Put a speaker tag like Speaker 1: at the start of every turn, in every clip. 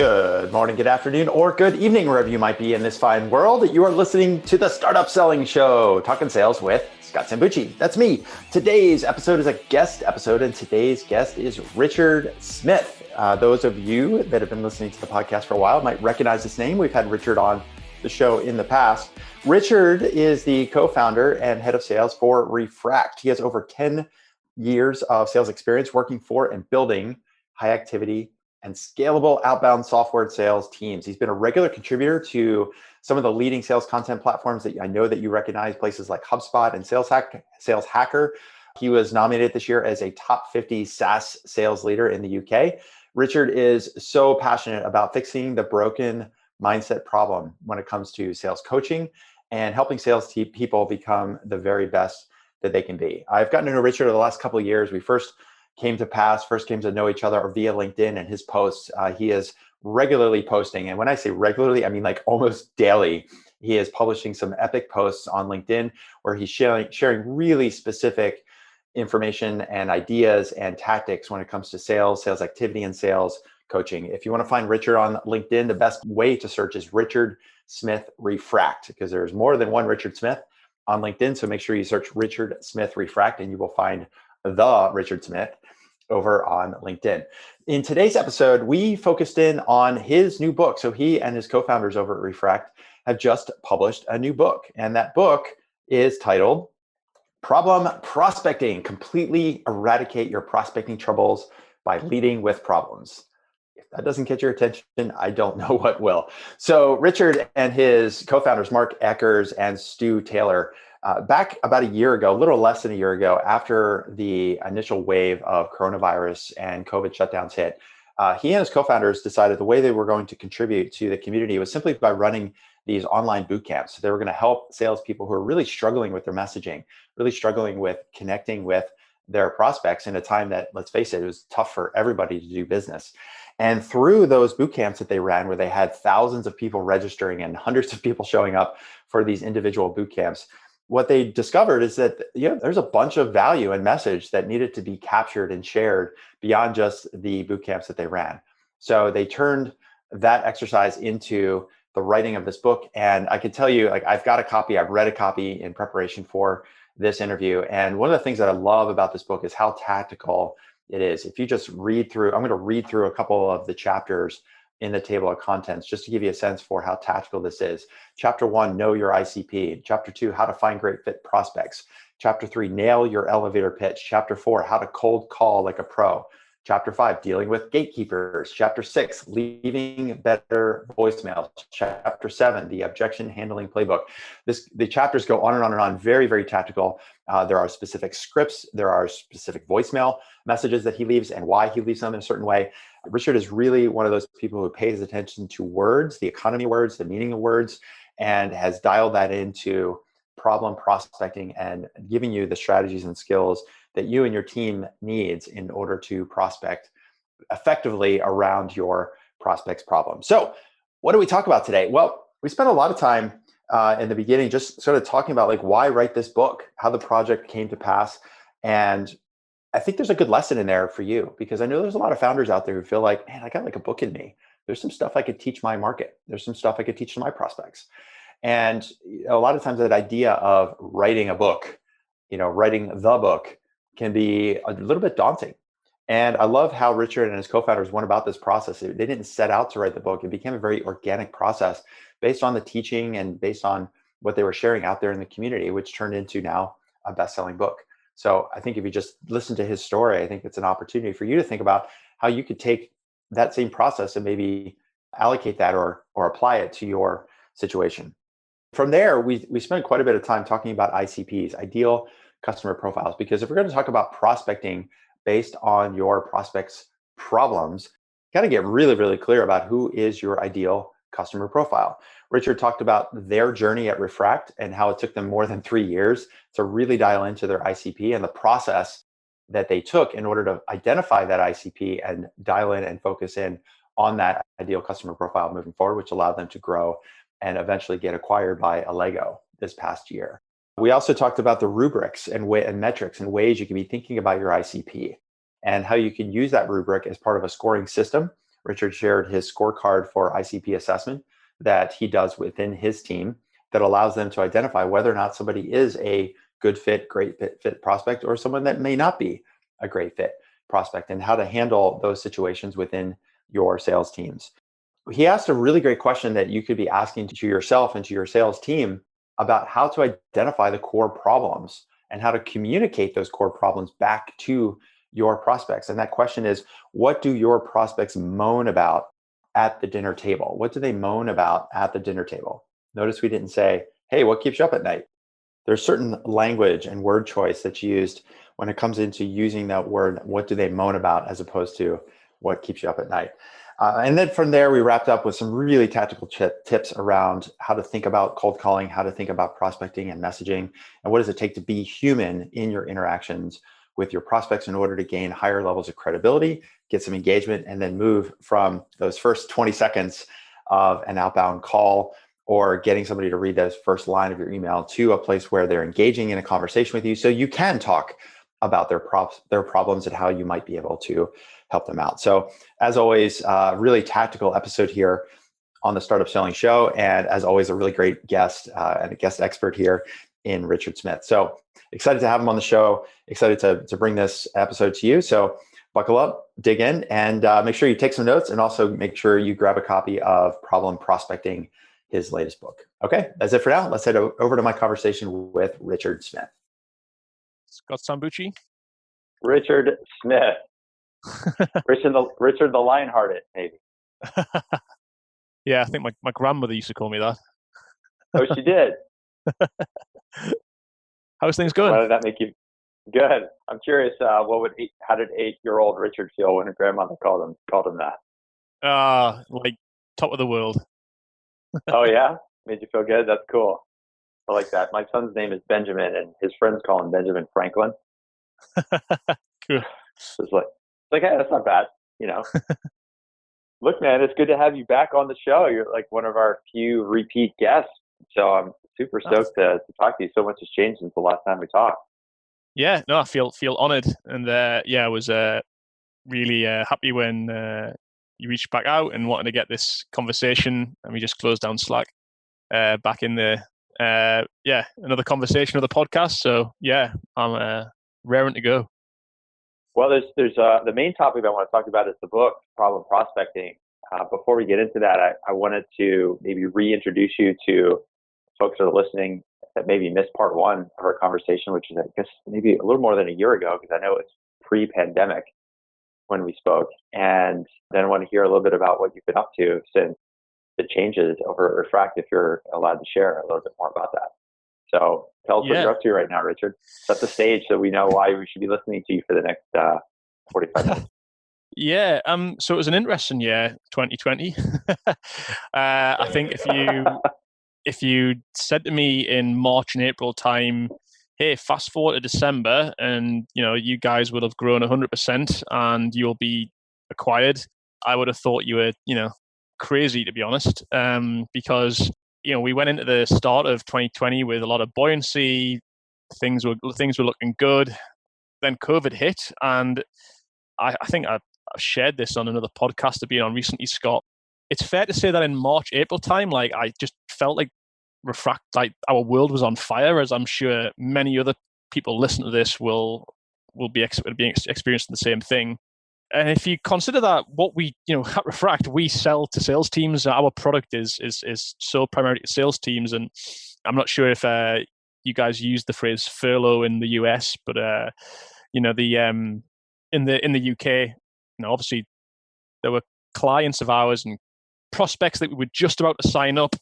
Speaker 1: Good morning, good afternoon, or good evening, wherever you might be in this fine world. You are listening to the Startup Selling Show, talking sales with Scott Sambucci. That's me. Today's episode is a guest episode, and today's guest is Richard Smith. Those of you that have been listening to the podcast for a while might recognize this name. We've had Richard on the show in the past. Richard is the co-founder and head of sales for Refract. He has over 10 years of sales experience working for and building high activity and scalable outbound software sales teams. He's been a regular contributor to some of the leading sales content platforms that I know that you recognize, places like Hubspot and SalesHacker. He was nominated this year as a top 50 SaaS Sales Leader in the UK. Richard is so passionate about fixing the broken mindset problem when it comes to sales coaching and helping sales people become the very best that they can be. I've gotten to know Richard over the last couple of years. We first came to know each other via LinkedIn and his posts. He is regularly posting. And when I say regularly, I mean like almost daily. He is publishing some epic posts on LinkedIn where he's sharing really specific information and ideas and tactics when it comes to sales activity, and sales coaching. If you want to find Richard on LinkedIn, the best way to search is Richard Smith Refract, because there's more than one Richard Smith on LinkedIn. So make sure you search Richard Smith Refract and you will find the Richard Smith over on LinkedIn. In today's episode, we focused in on his new book. So he and his co-founders over at Refract have just published a new book. And that book is titled Problem Prospecting: Completely Eradicate Your Prospecting Troubles by Leading with Problems. If that doesn't get your attention, I don't know what will. So Richard and his co-founders, Mark Eckers and Stu Taylor, back about a year ago, a little less than a year ago, after the initial wave of coronavirus and COVID shutdowns hit, he and his co-founders decided the way they were going to contribute to the community was simply by running these online boot camps. They were going to help salespeople who are really struggling with their messaging, really struggling with connecting with their prospects in a time that, let's face it, it was tough for everybody to do business. And through those boot camps that they ran, where they had thousands of people registering and hundreds of people showing up for these individual boot camps, what they discovered is that there's a bunch of value and message that needed to be captured and shared beyond just the boot camps that they ran. So they turned that exercise into the writing of this book. And I can tell you, like, I've got a copy, I've read a copy in preparation for this interview. And one of the things that I love about this book is how tactical it is. If you just read through, I'm going to read through a couple of the chapters in the table of contents, just to give you a sense for how tactical this is. Chapter 1, know your ICP. Chapter 2, how to find great fit prospects. Chapter 3, nail your elevator pitch. Chapter 4, how to cold call like a pro. Chapter 5, dealing with gatekeepers. Chapter 6, leaving better voicemails. Chapter 7, the objection handling playbook. The chapters go on and on and on, very, very tactical. There are specific scripts. There are specific voicemail messages that he leaves and why he leaves them in a certain way. Richard is really one of those people who pays attention to words, the economy of words, the meaning of words, and has dialed that into problem prospecting and giving you the strategies and skills that you and your team needs in order to prospect effectively around your prospect's problem. So what do we talk about today? Well, we spent a lot of time in the beginning just sort of talking about like why write this book, how the project came to pass. And I think there's a good lesson in there for you, because I know there's a lot of founders out there who feel like, man, I got like a book in me. There's some stuff I could teach my market. There's some stuff I could teach to my prospects. And a lot of times that idea of writing a book, writing the book can be a little bit daunting. And I love how Richard and his co-founders went about this process. They didn't set out to write the book. It became a very organic process based on the teaching and based on what they were sharing out there in the community, which turned into now a best-selling book. So I think if you just listen to his story, I think it's an opportunity for you to think about how you could take that same process and maybe allocate that or apply it to your situation. From there, we spent quite a bit of time talking about ICPs, ideal customer profiles, because if we're going to talk about prospecting based on your prospects' problems, you got to get really, really clear about who is your ideal customer profile. Richard talked about their journey at Refract and how it took them more than 3 years to really dial into their ICP and the process that they took in order to identify that ICP and dial in and focus in on that ideal customer profile moving forward, which allowed them to grow and eventually get acquired by Allego this past year. We also talked about the rubrics and metrics and ways you can be thinking about your ICP and how you can use that rubric as part of a scoring system Richard shared his scorecard for ICP assessment that he does within his team that allows them to identify whether or not somebody is a good fit, great fit prospect, or someone that may not be a great fit prospect, and how to handle those situations within your sales teams. He asked a really great question that you could be asking to yourself and to your sales team about how to identify the core problems and how to communicate those core problems back to your prospects. And that question is, what do your prospects moan about at the dinner table? What do they moan about at the dinner table? Notice we didn't say, hey, what keeps you up at night? There's certain language and word choice that's used when it comes into using that word, what do they moan about, as opposed to what keeps you up at night. And then from there, we wrapped up with some really tactical tips around how to think about cold calling, how to think about prospecting and messaging, and what does it take to be human in your interactions with your prospects in order to gain higher levels of credibility, get some engagement, and then move from those first 20 seconds of an outbound call or getting somebody to read those first line of your email to a place where they're engaging in a conversation with you so you can talk about their problems and how you might be able to help them out. So as always, really tactical episode here on the Startup Selling Show. And as always, a really great guest and a guest expert here in Richard Smith. So excited to have him on the show, excited to bring this episode to you. So buckle up, dig in, and make sure you take some notes, and also make sure you grab a copy of Problem Prospecting, his latest book. Okay, that's it for now. Let's head over to my conversation with Richard Smith.
Speaker 2: Scott Sambucci.
Speaker 1: Richard Smith. Richard the Lionhearted, maybe.
Speaker 2: Yeah, I think my grandmother used to call me that.
Speaker 1: Oh, she did?
Speaker 2: How's things going?
Speaker 1: Why did that make you good? I'm curious, how did 8-year-old Richard feel when her grandmother called him that?
Speaker 2: Like top of the world.
Speaker 1: Oh yeah? Made you feel good? That's cool. I like that. My son's name is Benjamin, and his friends call him Benjamin Franklin.
Speaker 2: Cool.
Speaker 1: It's like, hey, that's not bad, Look, man, it's good to have you back on the show. You're like one of our few repeat guests. So I'm super stoked to talk to you. So much has changed since the last time we talked.
Speaker 2: Yeah, no, I feel honored. And I was really happy when you reached back out and wanted to get this conversation. And we just closed down Slack back in the, another conversation of the podcast. So yeah, I'm raring to go.
Speaker 1: Well, there's the main topic I want to talk about is the book, Problem Prospecting. Before we get into that, I wanted to maybe reintroduce you to folks that are listening that maybe missed part one of our conversation, which is, I guess, maybe a little more than a year ago, because I know it's pre-pandemic when we spoke. And then I want to hear a little bit about what you've been up to since the changes over at Refract, if you're allowed to share a little bit more about that. So tell us what you're up to right now, Richard. Set the stage so we know why we should be listening to you for the next 45 minutes.
Speaker 2: Yeah. So it was an interesting year, 2020. I think if you said to me in March and April time, hey, fast forward to December, and you guys will have grown 100% and you'll be acquired, I would have thought you were crazy, to be honest, because we went into the start of 2020 with a lot of buoyancy. Things were looking good. Then COVID hit, and I think I've shared this on another podcast I've been on recently, Scott. It's fair to say that in March, April time, like I just felt like Refract, like our world was on fire, as I'm sure many other people listening to this will be experiencing the same thing. And if you consider that what we, at Refract, we sell to sales teams, our product is sold primarily to sales teams. And I'm not sure if you guys use the phrase furlough in the US, but in the UK, obviously there were clients of ours and prospects that we were just about to sign up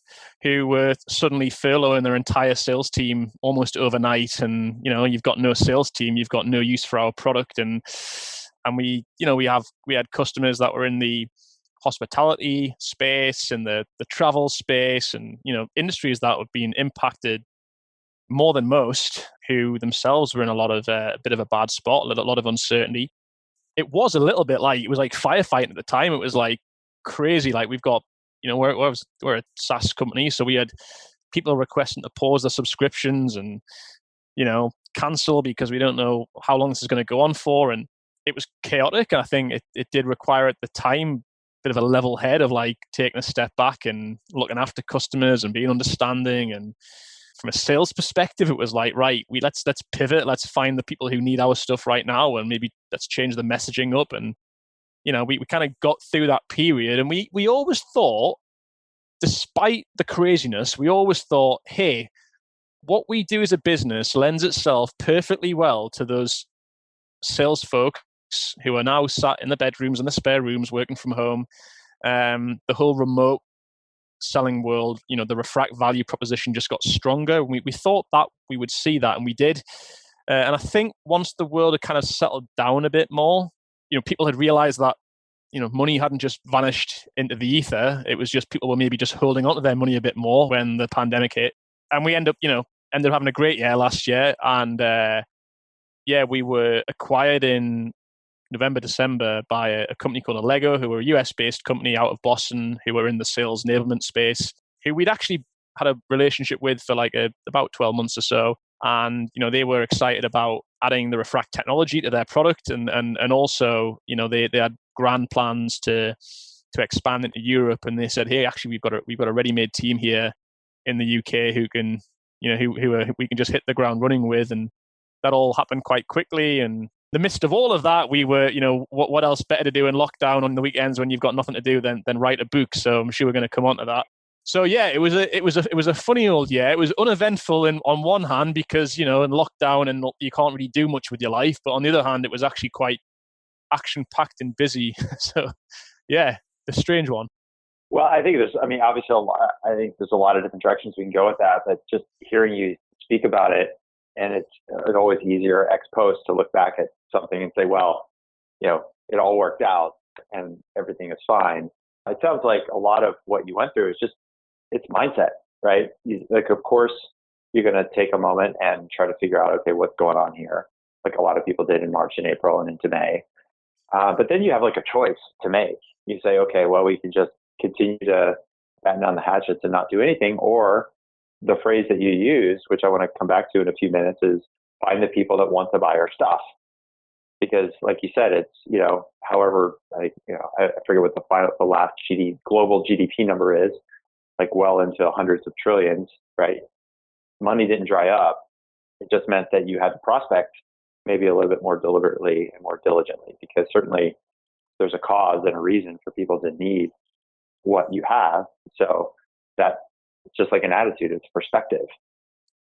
Speaker 2: who were suddenly furloughing their entire sales team almost overnight. And you've got no sales team, you've got no use for our product. And we had customers that were in the hospitality space and the travel space, and industries that have been impacted more than most, who themselves were in a bit of a bad spot, a lot of uncertainty. It was a little bit like, it was like firefighting at the time. It was like crazy. Like we've got, we're a SaaS company, so we had people requesting to pause their subscriptions and cancel because we don't know how long this is going to go on for. And it was chaotic. And I think it did require at the time a bit of a level head of like taking a step back and looking after customers and being understanding. And from a sales perspective, it was like, right, let's pivot, let's find the people who need our stuff right now, and maybe let's change the messaging up. And we kind of got through that period, and we always thought, despite the craziness, we always thought, hey, what we do as a business lends itself perfectly well to those sales folks who are now sat in the bedrooms and the spare rooms working from home. The whole remote selling world, the Refract value proposition just got stronger. We thought that we would see that, and we did. And I think once the world had kind of settled down a bit more, people had realized that money hadn't just vanished into the ether. It was just people were maybe just holding on to their money a bit more when the pandemic hit. And we ended up having a great year last year. And we were acquired in November, December by a company called Allego, who were a US-based company out of Boston, who were in the sales enablement space, who we'd actually had a relationship with for like about 12 months or so. And, they were excited about adding the Refract technology to their product. And also, they had grand plans to expand into Europe. And they said, hey, actually, we've got a ready-made team here in the UK who can, who we can just hit the ground running with. And that all happened quite quickly. And in the midst of all of that, we were, what else better to do in lockdown on the weekends when you've got nothing to do than write a book. So I'm sure we're going to come on to that. So yeah, it was a funny old year. It was uneventful on one hand because in lockdown and you can't really do much with your life, but on the other hand, it was actually quite action-packed and busy. So yeah, a strange one.
Speaker 1: Well, I think obviously I think there's a lot of different directions we can go with that, but just hearing you speak about it, and it's always easier ex post to look back at something and say, well, it all worked out and everything is fine. It sounds like a lot of what you went through is just, it's mindset, right? Of course, you're going to take a moment and try to figure out, okay, what's going on here? Like a lot of people did in March and April and into May. But then you have like a choice to make. You say, okay, well, we can just continue to batten down the hatchets and not do anything. Or the phrase that you use, which I want to come back to in a few minutes, is find the people that want to buy our stuff. Because like you said, it's, however, I forget what the last global GDP number is, like well into hundreds of trillions, right? Money didn't dry up. It just meant that you had to prospect maybe a little bit more deliberately and more diligently, because certainly there's a cause and a reason for people to need what you have. So that it's just like an attitude, it's perspective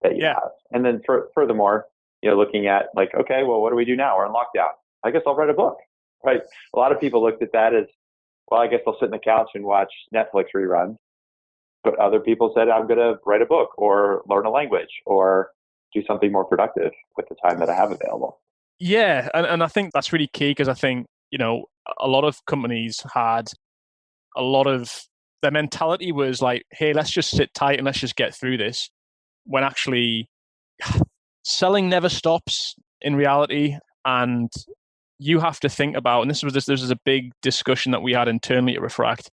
Speaker 1: that you have. And then furthermore, looking at like, okay, well, what do we do now? We're in lockdown. I guess I'll write a book, right? A lot of people looked at that as, well, I guess I'll sit on the couch and watch Netflix reruns. But other people said, I'm going to write a book or learn a language or do something more productive with the time that I have available.
Speaker 2: Yeah. And I think that's really key, because I think, a lot of companies had a lot of their mentality was like, hey, let's just sit tight and let's just get through this. When actually selling never stops in reality. And you have to think about, and this is a big discussion that we had internally at Refract.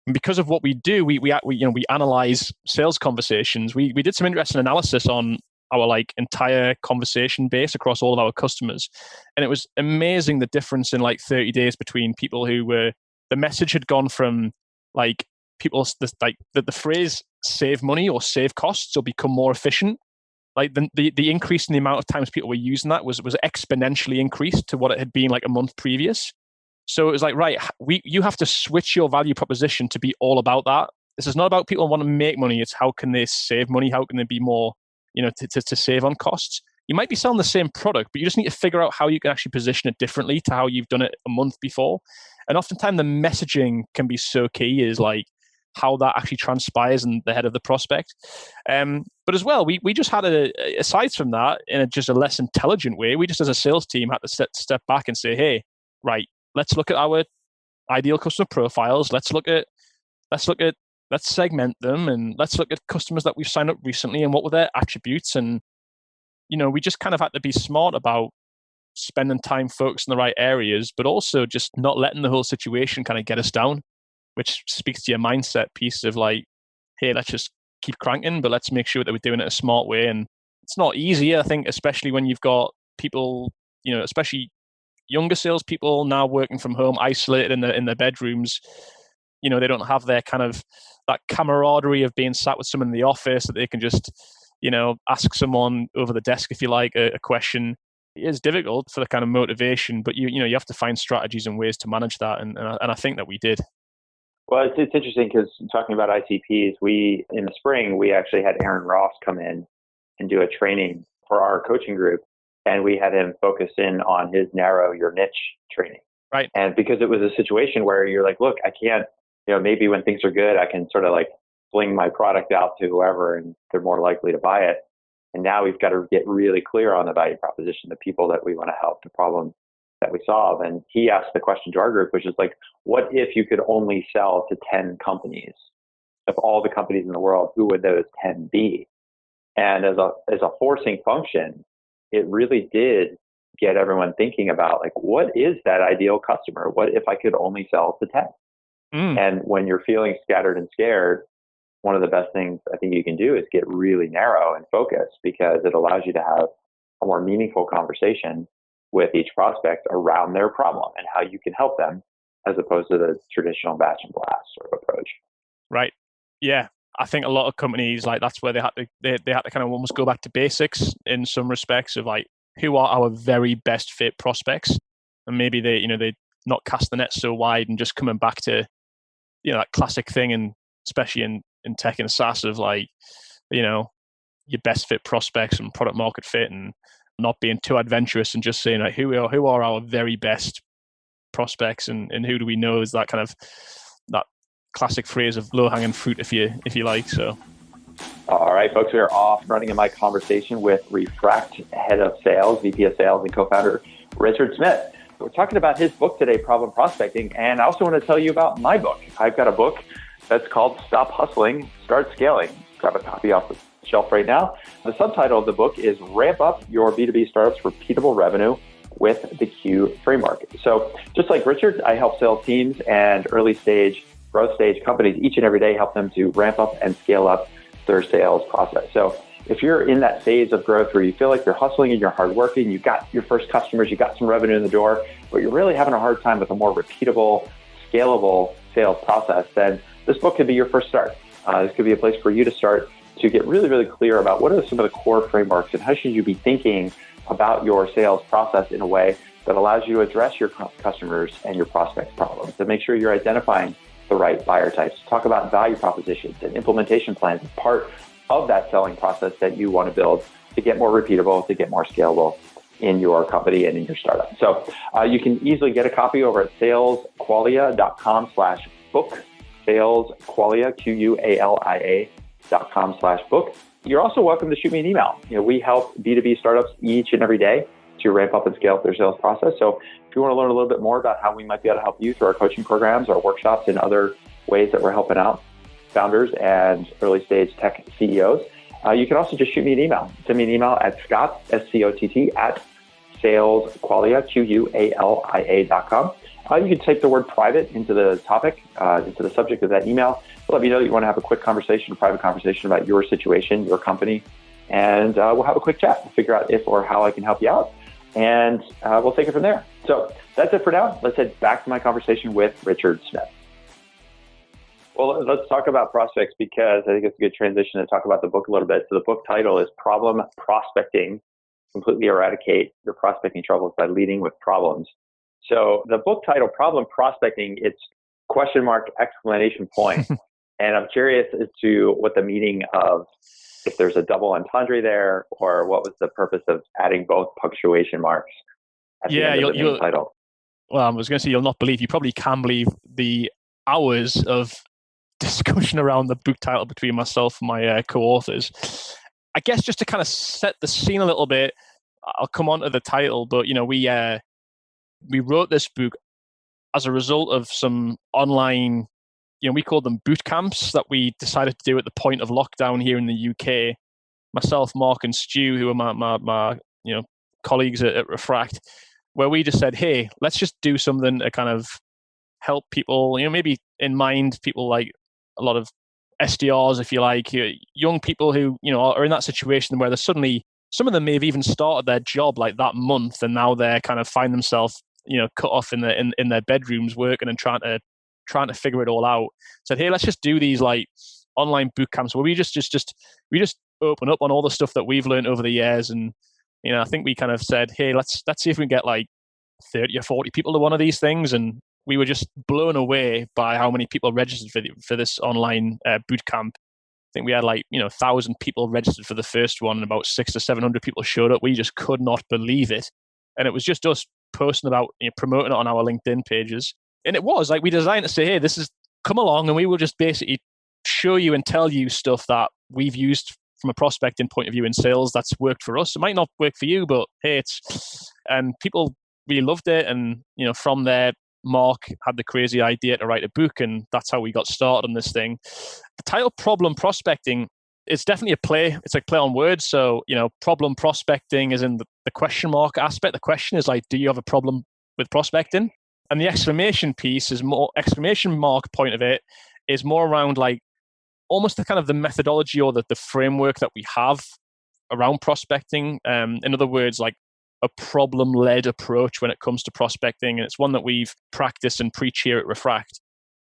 Speaker 2: And because of what we do, we analyze sales conversations. We did some interesting analysis on our like entire conversation base across all of our customers, and it was amazing the difference in like 30 days between people who were, the message had gone from like people like the phrase save money or save costs or become more efficient. Like the increase in the amount of times people were using that was exponentially increased to what it had been like a month previous. So it was like, right, you have to switch your value proposition to be all about that. This is not about people who want to make money. It's how can they save money? How can they be more, to save on costs? You might be selling the same product, but you just need to figure out how you can actually position it differently to how you've done it a month before. And oftentimes the messaging can be so key, is like how that actually transpires in the head of the prospect. But as well, we just had aside from that, in just a less intelligent way, we just as a sales team had to step back and say, hey, right, let's look at our ideal customer profiles. Let's segment them, and let's look at customers that we've signed up recently and what were their attributes. And, we just kind of had to be smart about spending time focused in the right areas, but also just not letting the whole situation kind of get us down, which speaks to your mindset piece of like, hey, let's just keep cranking, but let's make sure that we're doing it a smart way. And it's not easy, I think, especially when you've got people, especially younger salespeople now working from home, isolated in their bedrooms. they don't have their kind of that camaraderie of being sat with someone in the office that they can just, ask someone over the desk, if you like, a question. It is difficult for the kind of motivation, but you have to find strategies and ways to manage that. And I think that we did.
Speaker 1: Well, it's interesting because talking about ICPs, in the spring, we actually had Aaron Ross come in and do a training for our coaching group. And we had him focus in on his narrow your niche training.
Speaker 2: Right.
Speaker 1: And because it was a situation where you're like, look, I can't, maybe when things are good, I can sort of like fling my product out to whoever and they're more likely to buy it. And now we've got to get really clear on the value proposition, the people that we want to help, the problem that we solve. And he asked the question to our group, which is like, what if you could only sell to 10 companies? Of all the companies in the world, who would those 10 be? And as a forcing function, it really did get everyone thinking about like, what is that ideal customer? What if I could only sell to 10? And when you're feeling scattered and scared, one of the best things I think you can do is get really narrow and focused, because it allows you to have a more meaningful conversation with each prospect around their problem and how you can help them, as opposed to the traditional batch and blast sort of approach.
Speaker 2: Right. Yeah. I think a lot of companies, like, that's where they had to kind of almost go back to basics in some respects of like, who are our very best fit prospects? And maybe they not cast the net so wide and just coming back to, that classic thing, and especially in tech and SaaS of like, your best fit prospects and product market fit, and not being too adventurous and just saying like, who are our very best prospects, and who do we know is that kind of that classic phrase of low hanging fruit, if you like. So,
Speaker 1: all right, folks, we are off running in my conversation with Refract head of sales, VP of sales, and co-founder Richard Smith. We're talking about his book today, Problem Prospecting, and I also want to tell you about my book. I've got a book that's called Stop Hustling, Start Scaling. Grab a copy off the shelf right now. The subtitle of the book is Ramp Up Your B2B Startup's Repeatable Revenue with the Q Framework. So just like Richard, I help sales teams and early stage, growth stage companies each and every day, help them to ramp up and scale up their sales process. So if you're in that phase of growth where you feel like you're hustling and you're hardworking, you got your first customers, you got some revenue in the door, but you're really having a hard time with a more repeatable, scalable sales process, then this book could be your first start. This could be a place for you to start to get really, really clear about what are some of the core frameworks and how should you be thinking about your sales process in a way that allows you to address your customers and your prospects' problems, to make sure you're identifying the right buyer types. Talk about value propositions and implementation plans as part of that selling process that you want to build to get more repeatable, to get more scalable in your company and in your startup. So you can easily get a copy over at salesqualia.com/book, salesqualia, QUALIA.com/book. You're also welcome to shoot me an email. We help B2B startups each and every day to ramp up and scale up their sales process. So if you want to learn a little bit more about how we might be able to help you through our coaching programs, our workshops, and other ways that we're helping out founders and early stage tech CEOs, you can also just shoot me an email. Send me an email at Scott, SCOTT, at salesqualia, QUALIA.com. You can type the word private into the topic, into the subject of that email. Let me know that you want to have a quick conversation, a private conversation about your situation, your company, and we'll have a quick chat. We'll figure out if or how I can help you out, and we'll take it from there. So that's it for now. Let's head back to my conversation with Richard Smith. Well, let's talk about prospects, because I think it's a good transition to talk about the book a little bit. So the book title is Problem Prospecting, Completely Eradicate Your Prospecting Troubles by Leading with Problems. So the book title, Problem Prospecting, it's question mark, exclamation point. And I'm curious as to what the meaning of, if there's a double entendre there, or what was the purpose of adding both punctuation marks at the end of the main title.
Speaker 2: Well, I was going to say, you probably can believe the hours of discussion around the book title between myself and my co-authors. I guess just to kind of set the scene a little bit, I'll come on to the title, but we wrote this book as a result of some online, we call them boot camps, that we decided to do at the point of lockdown here in the UK. Myself, Mark, and Stu, who are my colleagues at Refract, where we just said, hey, let's just do something to kind of help people, maybe in mind people like a lot of SDRs, if you like, young people who, are in that situation where they're suddenly, some of them may have even started their job like that month, and now they're kind of find themselves, cut off in their bedrooms working and trying to trying to figure it all out, said, hey, let's just do these like online boot camps where we just open up on all the stuff that we've learned over the years. And, I think we kind of said, hey, let's see if we can get like 30 or 40 people to one of these things. And we were just blown away by how many people registered for this online boot camp. I think we had 1,000 people registered for the first one, and about 600 to 700 people showed up. We just could not believe it. And it was just us posting about, promoting it on our LinkedIn pages. And it was like, we designed to say, hey, this is, come along, and we will just basically show you and tell you stuff that we've used from a prospecting point of view in sales that's worked for us. It might not work for you, but hey, and people really loved it. And, from there, Mark had the crazy idea to write a book, and that's how we got started on this thing. The title Problem Prospecting, it's definitely a play. It's like play on words. So, problem prospecting is in the question mark aspect. The question is like, do you have a problem with prospecting? And the exclamation mark point of it is more around like almost the kind of the methodology or the framework that we have around prospecting. In other words, like a problem-led approach when it comes to prospecting. And it's one that we've practiced and preach here at Refract,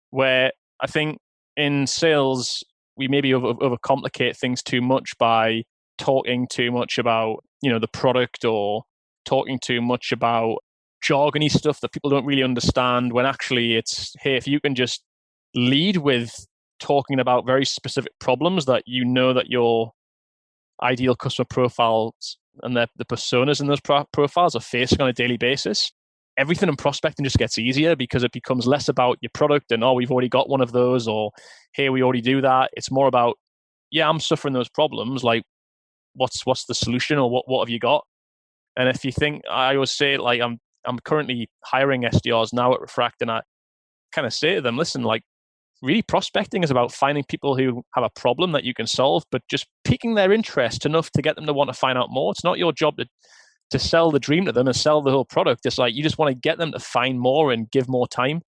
Speaker 2: where I think in sales, we maybe overcomplicate things too much by talking too much about, the product, or talking too much about jargony stuff that people don't really understand, when actually it's, hey, if you can just lead with talking about very specific problems that that your ideal customer profiles and the personas in those profiles are facing on a daily basis, everything in prospecting just gets easier, because it becomes less about your product and, oh, we've already got one of those, or hey, we already do that. It's more about, yeah, I'm suffering those problems. Like, what's the solution, or what have you got? And if you think, I always say, like, I'm currently hiring SDRs now at Refract, and I kind of say to them, listen, like, really prospecting is about finding people who have a problem that you can solve, but just piquing their interest enough to get them to want to find out more. It's not your job to sell the dream to them and sell the whole product. It's like, you just want to get them to find more and give more time.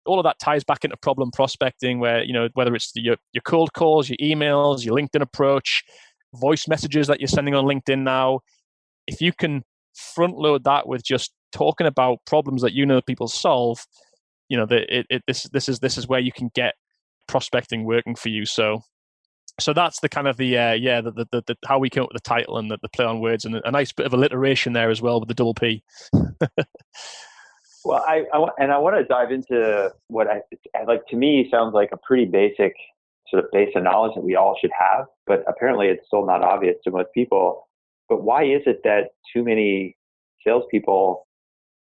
Speaker 2: All of that ties back into problem prospecting, where, whether it's your cold calls, your emails, your LinkedIn approach, voice messages that you're sending on LinkedIn now, if you can front load that with just talking about problems that people solve, this is where you can get prospecting working for you. So that's the kind of the how we came up with the title and the play on words, and a nice bit of alliteration there as well with the double P.
Speaker 1: Well, I want to dive into what I like, to me sounds like a pretty basic sort of base of knowledge that we all should have, but apparently it's still not obvious to most people. But why is it that too many salespeople,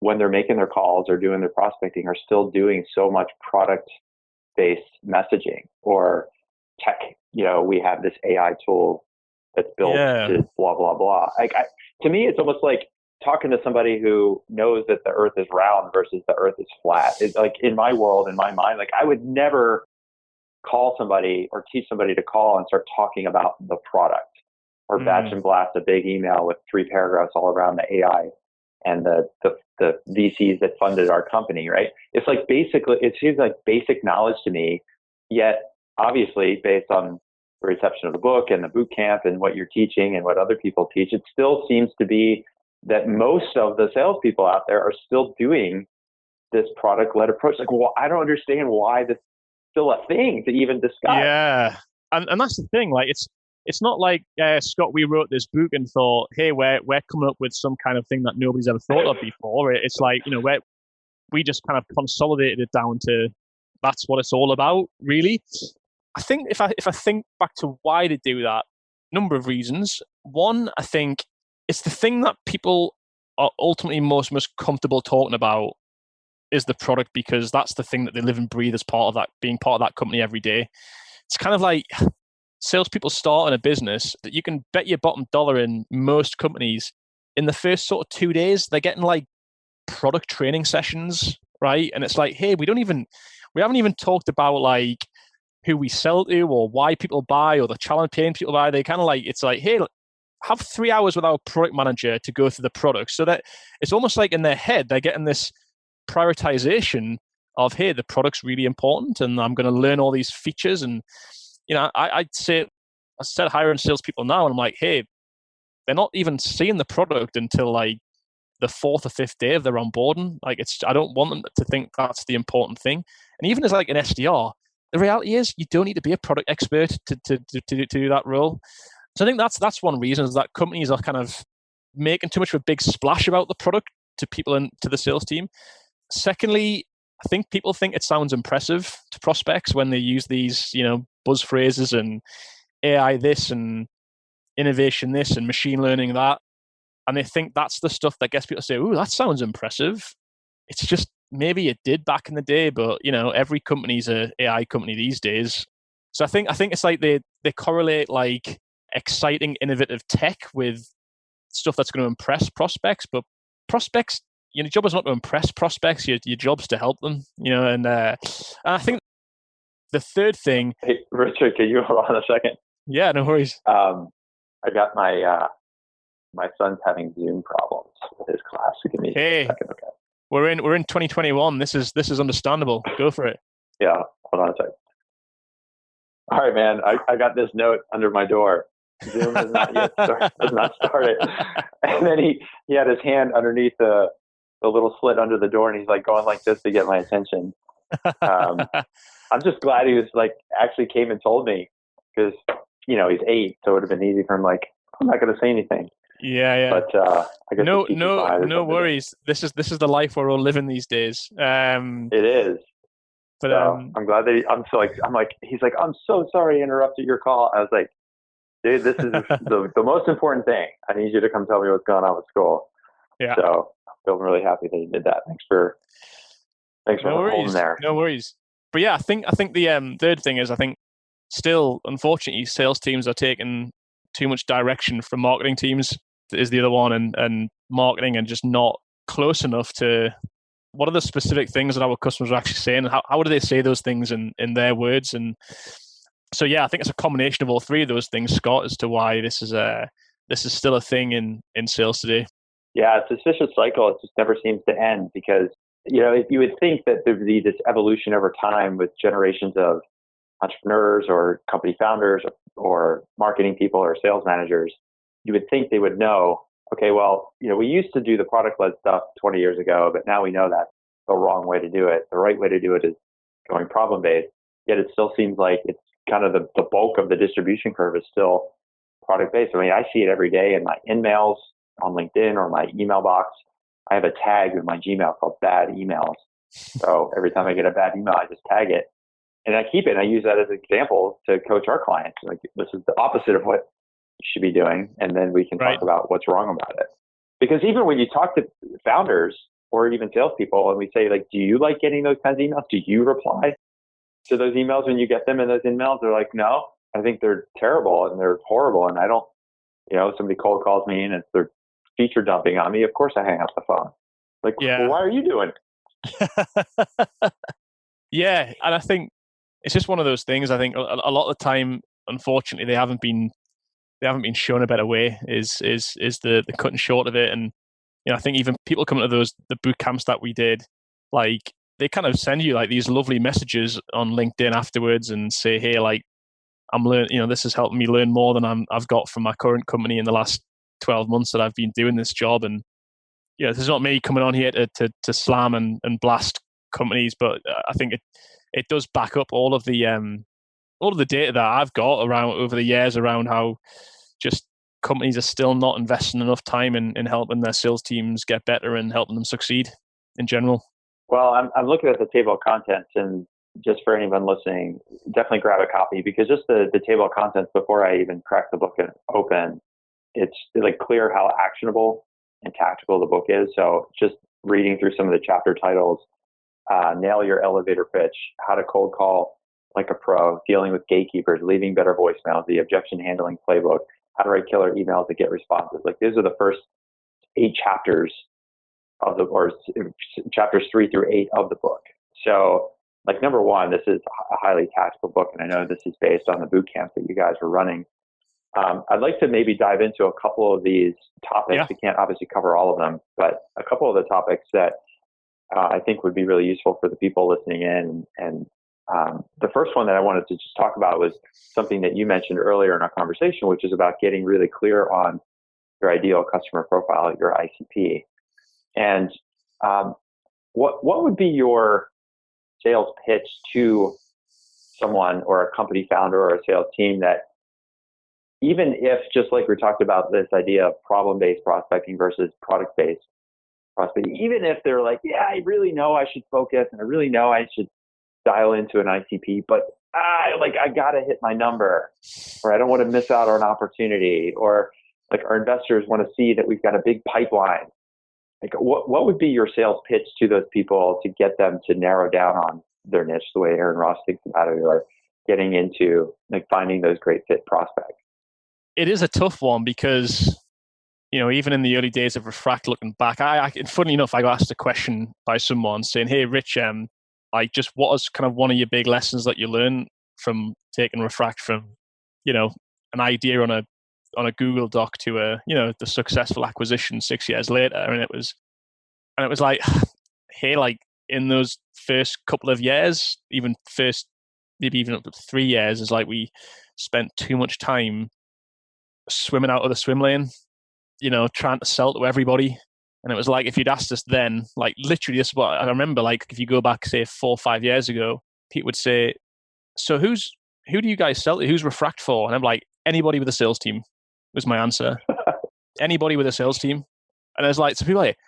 Speaker 1: when they're making their calls or doing their prospecting, are still doing so much product-based messaging or tech? We have this AI tool that's built to blah, blah, blah. To me, it's almost like talking to somebody who knows that the earth is round versus the earth is flat. It's like, in my world, in my mind, like, I would never call somebody or teach somebody to call and start talking about the product, or batch and blast a big email with 3 paragraphs all around the AI and the VCs that funded our company, right? It's like, basically, it seems like basic knowledge to me, yet obviously based on the reception of the book and the boot camp and what you're teaching and what other people teach, it still seems to be that most of the salespeople out there are still doing this product-led approach. Like, well, I don't understand why this is still a thing to even discuss.
Speaker 2: Yeah, and that's the thing. Like, it's not like, Scott, we wrote this book and thought, hey, we're coming up with some kind of thing that nobody's ever thought of before. It's like, we just kind of consolidated it down to, that's what it's all about, really. I think if I think back to why to do that, number of reasons. One, I think it's the thing that people are ultimately most comfortable talking about is the product, because that's the thing that they live and breathe as part of that, being part of that company every day. It's kind of like salespeople start in a business that you can bet your bottom dollar in most companies, in the first sort of 2 days, they're getting like product training sessions, right? And it's like, hey, we haven't even talked about like who we sell to or why people buy or the challenge pain people buy. They kind of like, it's like, hey, have 3 hours with our product manager to go through the product, so that it's almost like in their head, they're getting this prioritization of, hey, the product's really important and I'm going to learn all these features. And, I said hiring salespeople now, and I'm like, hey, they're not even seeing the product until like the 4th or 5th day of their onboarding. Like, I don't want them to think that's the important thing. And even as like an SDR, the reality is you don't need to be a product expert to do that role. So I think that's one reason, is that companies are kind of making too much of a big splash about the product to people and to the sales team. Secondly, I think people think it sounds impressive to prospects when they use these, buzz phrases and AI this and innovation this and machine learning that. And they think that's the stuff that gets people to say, "Ooh, that sounds impressive." It's just, maybe it did back in the day, but every company's a AI company these days. So I think it's like they correlate like exciting, innovative tech with stuff that's going to impress prospects. But prospects, your job is not to impress prospects. Your job's to help them. And I think the third thing.
Speaker 1: Hey, Richard, can you hold on a second?
Speaker 2: Yeah, no worries.
Speaker 1: I got my son's having Zoom problems with his class. So give me a second, okay?
Speaker 2: We're in 2021. This is understandable. Go for it.
Speaker 1: Yeah, hold on a second. All right, man. I got this note under my door. Zoom has not yet started. And then he had his hand underneath the little slit under the door, and he's like going like this to get my attention. I'm just glad he was like actually came and told me, because he's 8, so it would have been easy for him. Like, I'm not going to say anything.
Speaker 2: Yeah.
Speaker 1: But I guess
Speaker 2: no worries. This is the life we're all living these days.
Speaker 1: It is. But so, I'm glad that he's like, "I'm so sorry I interrupted your call." I was like, "Dude, this is the most important thing. I need you to come tell me what's going on with school." Yeah. So I'm feeling really happy that you did that. Thanks for holding there.
Speaker 2: No worries. But yeah, I think the third thing is, I think still, unfortunately, sales teams are taking too much direction from marketing teams, is the other one, and marketing and just not close enough to what are the specific things that our customers are actually saying, and how do they say those things in their words. And so yeah, I think it's a combination of all three of those things, Scott, as to why this is still a thing in sales today.
Speaker 1: Yeah, it's a vicious cycle. It just never seems to end, because if you would think that there would be this evolution over time with generations of entrepreneurs or company founders or marketing people or sales managers, you would think they would know, okay, well, we used to do the product-led stuff 20 years ago, but now we know that's the wrong way to do it. The right way to do it is going problem-based. Yet it still seems like it's kind of the bulk of the distribution curve is still product-based. I mean, I see it every day in my in-mails on LinkedIn or my email box. I have a tag in my Gmail called bad emails. So every time I get a bad email, I just tag it. And I keep it, and I use that as an example to coach our clients. Like, this is the opposite of what you should be doing. And then we can talk about what's wrong about it. Because even when you talk to founders or even salespeople, and we say, like, do you like getting those kinds of emails? Do you reply to those emails when you get them in those emails? They're like, no, I think they're terrible and they're horrible. And I don't, somebody cold calls me and they're feature dumping on me. Of course I hang up the phone. Like, well, why are you doing it?
Speaker 2: Yeah. And I think it's just one of those things. I think a lot of the time, unfortunately, they haven't been shown a better way, is the cutting short of it. And I think even people coming to the boot camps that we did, like, they kind of send you like these lovely messages on LinkedIn afterwards and say, hey, like, I'm learning, this is helping me learn more than I've got from my current company in the last 12 months that I've been doing this job. And this is not me coming on here to slam and blast companies, but I think it does back up all of the data that I've got around over the years around how just companies are still not investing enough time in helping their sales teams get better and helping them succeed in general.
Speaker 1: Well, I'm looking at the table of contents, and just for anyone listening, definitely grab a copy, because just the table of contents, before I even crack the book open, it's like clear how actionable and tactical the book is. So just reading through some of the chapter titles, nail your elevator pitch, how to cold call like a pro, dealing with gatekeepers, leaving better voicemails, the objection handling playbook, how to write killer emails that get responses. Like, these are the first 8 chapters or chapters 3 through 8 of the book. So, like, number one, this is a highly tactical book, and I know this is based on the boot camp that you guys were running. I'd like to maybe dive into a couple of these topics. Yeah. We can't obviously cover all of them, but a couple of the topics that I think would be really useful for the people listening in. And the first one that I wanted to just talk about was something that you mentioned earlier in our conversation, which is about getting really clear on your ideal customer profile, your ICP. And what would be your sales pitch to someone or a company founder or a sales team that, even if, just like we talked about this idea of problem-based prospecting versus product-based prospecting, even if they're like, yeah, I really know I should focus and I really know I should dial into an ICP, but I got to hit my number, or I don't want to miss out on an opportunity, or like our investors want to see that we've got a big pipeline. Like what would be your sales pitch to those people to get them to narrow down on their niche the way Aaron Ross thinks about it, or getting into like finding those great fit prospects?
Speaker 2: It is a tough one because, even in the early days of Refract, looking back, funny enough, I got asked a question by someone saying, "Hey, Rich, just what is kind of one of your big lessons that you learned from taking Refract from, an idea on a Google Doc to the successful acquisition 6 years later?" And it was like, hey, like in those first couple of years, maybe even up to 3 years, is like we spent too much time swimming out of the swim lane, trying to sell to everybody. And it was like, if you'd asked us then, like literally this is what I remember, like if you go back, say 4 or 5 years ago, Pete would say, "So who do you guys sell to? Who's Refract for?" And I'm like, "Anybody with a sales team," was my answer. Anybody with a sales team. And I was like, so people are like,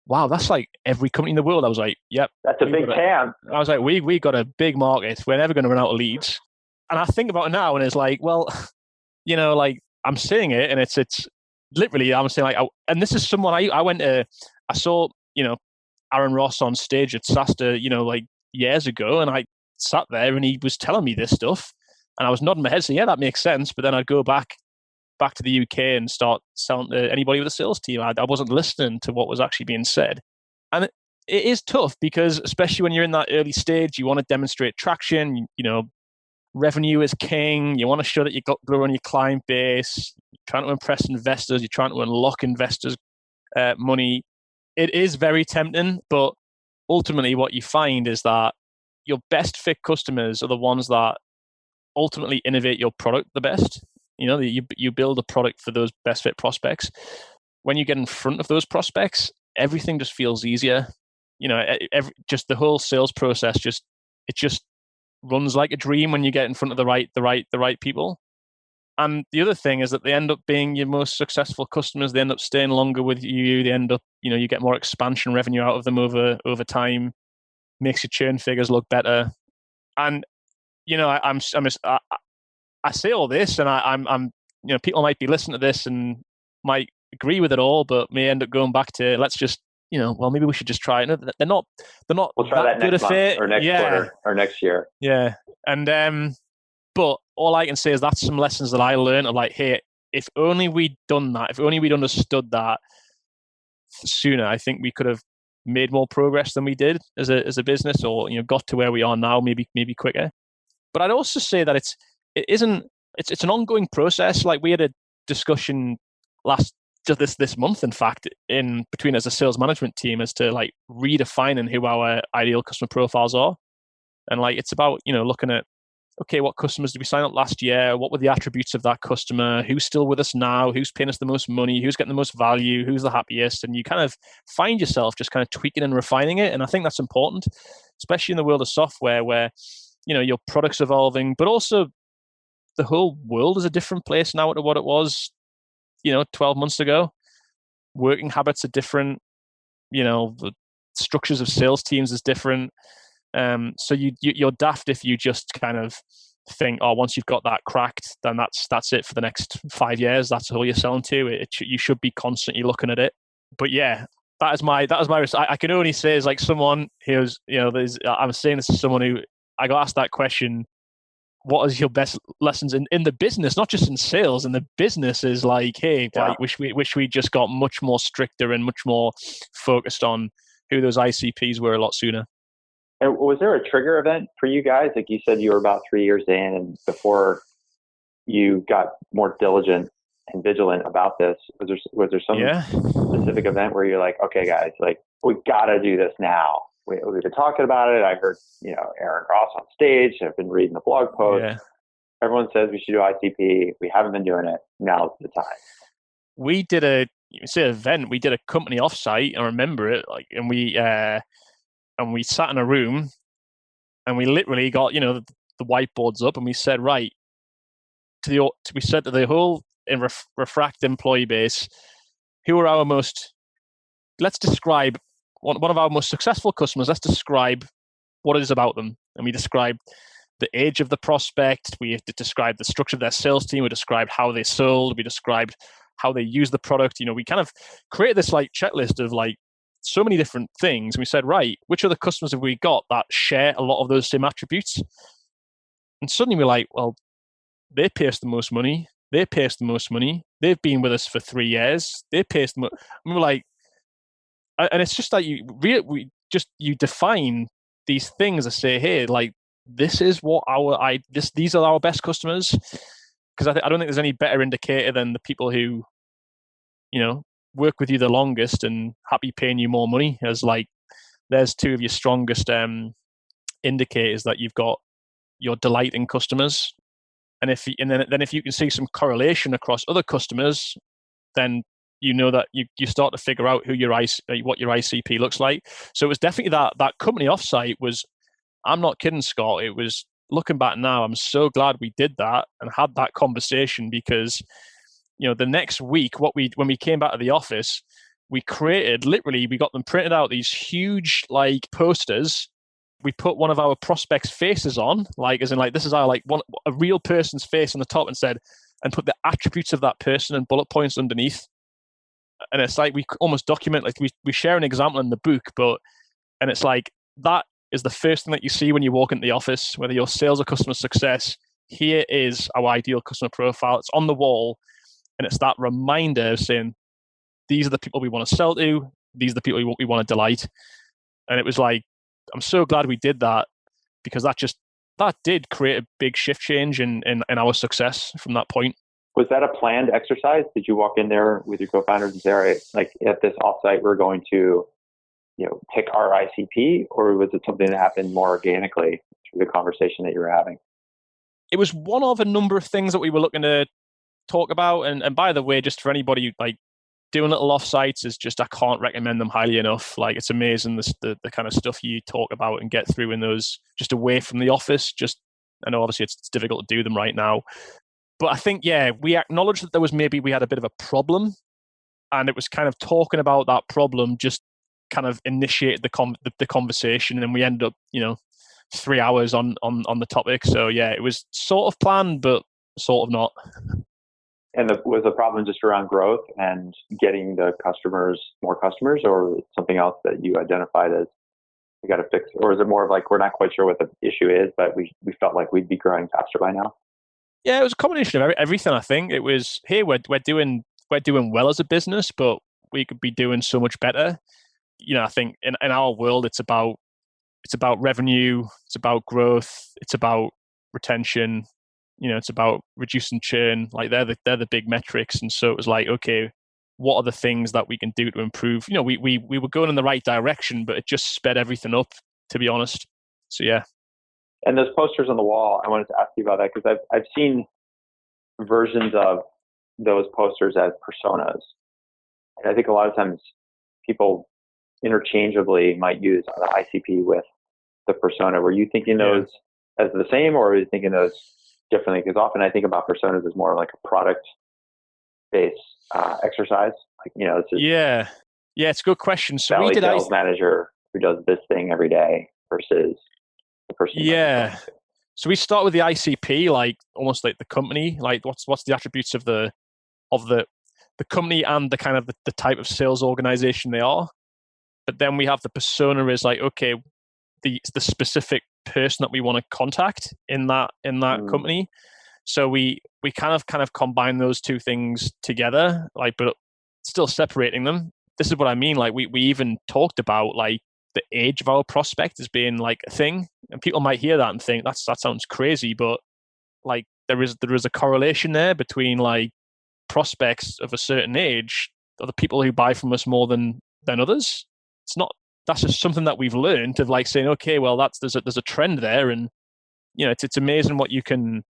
Speaker 2: "Wow, that's like every company in the world." I was like, "Yep.
Speaker 1: That's a big TAM."
Speaker 2: I was like, we got a big market. We're never going to run out of leads." And I think about it now and it's like, well, like I'm saying it and it's literally, I'm saying like, and this is someone I saw, Aaron Ross on stage at SaaSter, like years ago. And I sat there and he was telling me this stuff and I was nodding my head saying, yeah, that makes sense. But then I'd go back to the UK and start selling to anybody with a sales team. I wasn't listening to what was actually being said. And it is tough because especially when you're in that early stage, you want to demonstrate traction, revenue is king. You want to show that you've got growing your client base. You're trying to impress investors. You're trying to unlock investors' money. It is very tempting, but ultimately what you find is that your best fit customers are the ones that ultimately innovate your product the best. You build a product for those best fit prospects. When you get in front of those prospects, everything just feels easier. Just the whole sales process just runs like a dream when you get in front of the right people. And the other thing is that they end up being your most successful customers. They end up staying longer with you. They end up, you get more expansion revenue out of them over time. Makes your churn figures look better. And I say all this, and I'm people might be listening to this and might agree with it all, but may end up going back to let's just well, maybe we should just try it. No, they're not.
Speaker 1: We'll try that next month or next quarter or next year.
Speaker 2: Yeah, and but all I can say is that's some lessons that I learned. Of like, hey, if only we'd done that, if only we'd understood that sooner, I think we could have made more progress than we did as a business, or got to where we are now, maybe quicker. But I'd also say that it's an ongoing process. Like we had a discussion this month, in fact, in between as a sales management team as to like redefining who our ideal customer profiles are. And like, it's about, looking at, okay, what customers did we sign up last year? What were the attributes of that customer? Who's still with us now? Who's paying us the most money? Who's getting the most value? Who's the happiest? And you kind of find yourself just kind of tweaking and refining it. And I think that's important, especially in the world of software where, your product's evolving, but also the whole world is a different place now to what it was 12 months ago. Working habits are different. The structures of sales teams is different. So you're daft if you just kind of think, oh, once you've got that cracked, then that's it for the next 5 years. That's all you're selling to. You should be constantly looking at it. But yeah, that is my. I can only say as like someone who's I'm saying this to someone who I got asked that question. What is your best lessons in the business, not just in sales? And the business is like, hey, yeah. Like wish we just got much more stricter and much more focused on who those ICPs were a lot sooner.
Speaker 1: And was there a trigger event for you guys? Like you said, you were about 3 years in, and before you got more diligent and vigilant about this, was there some specific event where you're like, okay, guys, like we got to do this now? We've been talking about it. I heard, Aaron Ross on stage. I've been reading the blog post. Yeah. Everyone says we should do ICP. We haven't been doing it. Now's the time.
Speaker 2: We did an event. We did a company offsite. I remember it. And we sat in a room And we literally got, the whiteboards up and we said, right, we said to the whole Refract employee base, who are let's describe one of our most successful customers. Let's describe what it is about them. And we described the age of the prospect. We described the structure of their sales team. We described how they sold. We described how they use the product. We kind of created this like checklist of like so many different things. And we said, right, which other customers have we got that share a lot of those same attributes? And suddenly we're like, well, they pay us the most money. They pay us the most money. They've been with us for 3 years. They pay us the most. And we're like, and it's just that you define these things and say, hey, like this is what these are our best customers. Because I don't think there's any better indicator than the people who, work with you the longest and happy paying you more money. As like, there's two of your strongest indicators that you've got your delighting customers. And if you can see some correlation across other customers, then you know that you start to figure out what your ICP looks like. So it was definitely that company offsite was, I'm not kidding, Scott. It was, looking back now, I'm so glad we did that and had that conversation, because the next week, when we came back to the office, we got them printed out, these huge like posters. We put one of our prospects' faces on, like as in like this is our like a real person's face on the top, and put the attributes of that person and bullet points underneath. And it's like we almost document, like we share an example in the book, and it's like that is the first thing that you see when you walk into the office, whether you're sales or customer success. Here is our ideal customer profile. It's on the wall, and it's that reminder of saying, these are the people we want to sell to. These are the people we want to delight. And it was like, I'm so glad we did that, because that did create a big shift change in our success from that point.
Speaker 1: Was that a planned exercise? Did you walk in there with your co-founders and say, all right, like at this offsite, we're going to, pick our ICP, or was it something that happened more organically through the conversation that you were having?
Speaker 2: It was one of a number of things that we were looking to talk about. And by the way, just for anybody like doing little offsites, is just, I can't recommend them highly enough. Like, it's amazing the kind of stuff you talk about and get through in those just away from the office. Just, I know obviously it's difficult to do them right now, but I think, yeah, we acknowledged that we had a bit of a problem, and it was kind of talking about that problem just kind of initiated the conversation, and we ended up 3 hours on the topic. So yeah, it was sort of planned, but sort of not.
Speaker 1: And was the problem just around growth and getting the more customers, or something else that you identified as we got to fix? Or is it more of like, we're not quite sure what the issue is, but we felt like we'd be growing faster by now?
Speaker 2: Yeah, it was a combination of everything. I think it was, hey, we're doing well as a business, but we could be doing so much better. I think in our world, it's about revenue, it's about growth, it's about retention, it's about reducing churn. Like they're the big metrics. And so it was like, okay, what are the things that we can do to improve? We were going in the right direction, but it just sped everything up, to be honest. So yeah.
Speaker 1: And those posters on the wall, I wanted to ask you about that, because I've seen versions of those posters as personas. And I think a lot of times people interchangeably might use the ICP with the persona. Were you thinking those as the same, or were you thinking those differently? Because often I think about personas as more like a product-based exercise. Like, this is
Speaker 2: it's a good question. So
Speaker 1: Valley sales manager who does this thing every day versus the person.
Speaker 2: Yeah. So we start with the ICP, like almost like the company, like what's the attributes of the company and the kind of the type of sales organization they are. But then we have the persona is like, okay, the specific person that we want to contact in that company. So we kind of combine those two things together, like, but still separating them. This is what I mean. Like we even talked about like the age of our prospect as being like a thing, and people might hear that and think that sounds crazy, but like there is a correlation there between like prospects of a certain age are the people who buy from us more than others. It's not, that's just something that we've learned of like saying, okay, well there's a trend there, and it's amazing what you can,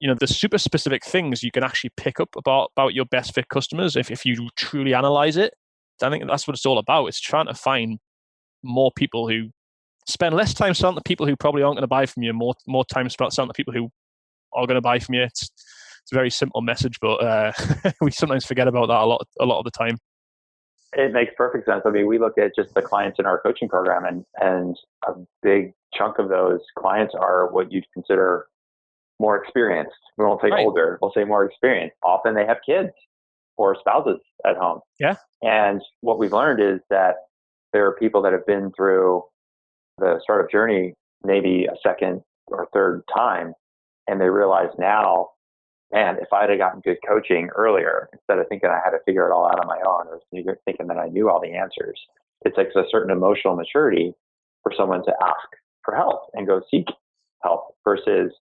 Speaker 2: the super specific things you can actually pick up about your best fit customers if you truly analyze it. I think that's what it's all about. It's trying to find more people who spend less time selling to people who probably aren't going to buy from you, more time spent selling to people who are going to buy from you. It's a very simple message, but we sometimes forget about that a lot of the time.
Speaker 1: It makes perfect sense. I mean, we look at just the clients in our coaching program, and a big chunk of those clients are what you'd consider more experienced. We won't say older, we'll say more experienced. Often they have kids or spouses at home.
Speaker 2: Yeah.
Speaker 1: And what we've learned is that there are people that have been through the startup journey maybe a second or third time, and they realize now, man, if I'd have gotten good coaching earlier, instead of thinking I had to figure it all out on my own, or thinking that I knew all the answers, it takes a certain emotional maturity for someone to ask for help and go seek help versus,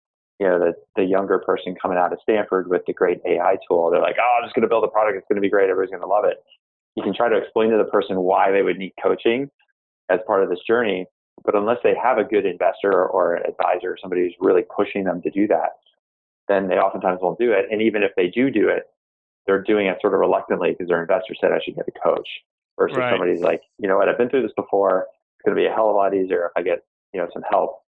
Speaker 1: the younger person coming out of Stanford with the great AI tool. They're like, oh, I'm just going to build a product. It's going to be great. Everybody's going to love it. You can try to explain to the person why they would need coaching as part of this journey. But unless they have a good investor or advisor, somebody who's really pushing them to do that, then they oftentimes won't do it. And even if they do it, they're doing it sort of reluctantly because their investor said I should get a coach versus somebody's like, you know what, I've been through this before. It's going to be a hell of a lot easier if I get, some help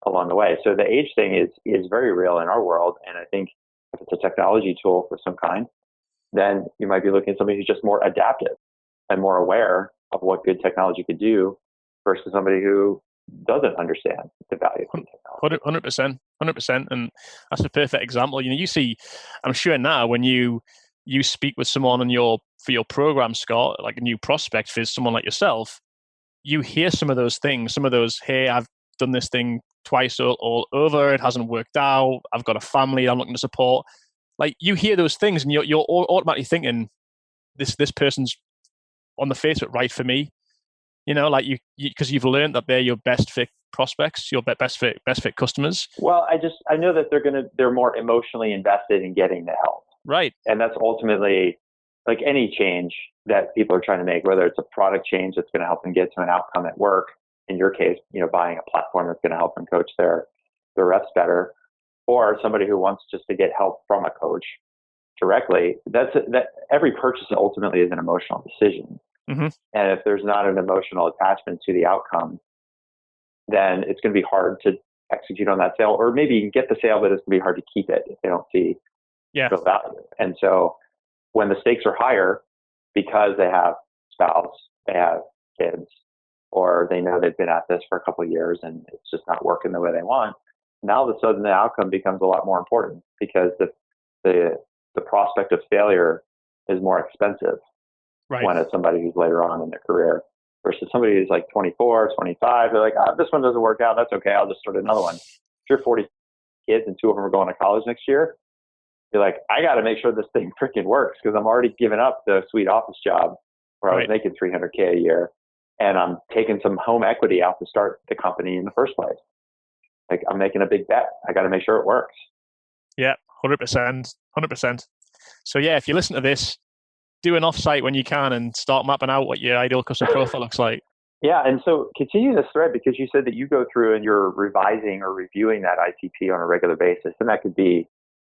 Speaker 1: along the way. So the age thing is very real in our world. And I think if it's a technology tool for some kind, then you might be looking at somebody who's just more adaptive and more aware of what good technology could do versus somebody who doesn't understand the value of technology.
Speaker 2: 100%. And that's a perfect example. You see, I'm sure now when you speak with someone for your program, Scott, like a new prospect for someone like yourself, you hear some of those things, hey, I've done this thing twice all over, it hasn't worked out, I've got a family I'm looking to support. Like you hear those things and you're automatically thinking, this person's on the face of it right for me. Like you because you've learned that they're your best fit prospects, your best fit customers.
Speaker 1: Well, I know that they're more emotionally invested in getting the help.
Speaker 2: Right.
Speaker 1: And that's ultimately like any change that people are trying to make, whether it's a product change that's going to help them get to an outcome at work. In your case, buying a platform that's going to help them coach their reps better, or somebody who wants just to get help from a coach directly. That every purchase ultimately is an emotional decision.
Speaker 2: Mm-hmm.
Speaker 1: And if there's not an emotional attachment to the outcome, then it's going to be hard to execute on that sale, or maybe you can get the sale, but it's going to be hard to keep it if they don't see real value. And so when the stakes are higher because they have spouse, they have kids, or they know they've been at this for a couple of years and it's just not working the way they want, now all of a sudden the outcome becomes a lot more important because the prospect of failure is more expensive when it's somebody who's later on in their career versus somebody who's like 24, 25. They're like, this one doesn't work out. That's okay. I'll just start another one. If you're 40 kids and 2 of them are going to college next year, you're like, I got to make sure this thing freaking works because I'm already giving up the sweet office job where I was making $300K a year. And I'm taking some home equity out to start the company in the first place. Like I'm making a big bet. I got to make sure it works.
Speaker 2: Yeah, 100%. So yeah, if you listen to this, do an offsite when you can and start mapping out what your ideal customer profile looks like.
Speaker 1: Yeah, and so continue this thread because you said that you go through and you're revising or reviewing that ICP on a regular basis. And that could be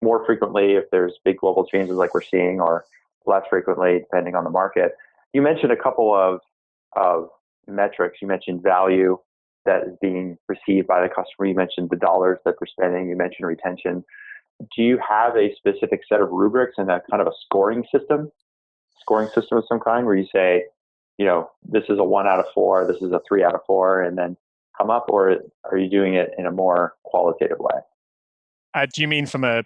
Speaker 1: more frequently if there's big global changes like we're seeing, or less frequently depending on the market. You mentioned a couple of metrics. You mentioned value that is being received by the customer. You mentioned the dollars that they're spending. You mentioned retention. Do you have a specific set of rubrics and a kind of a scoring system of some kind where you say, this is a 1 out of 4, this is a 3 out of 4, and then come up, or are you doing it in a more qualitative way?
Speaker 2: Do you mean from a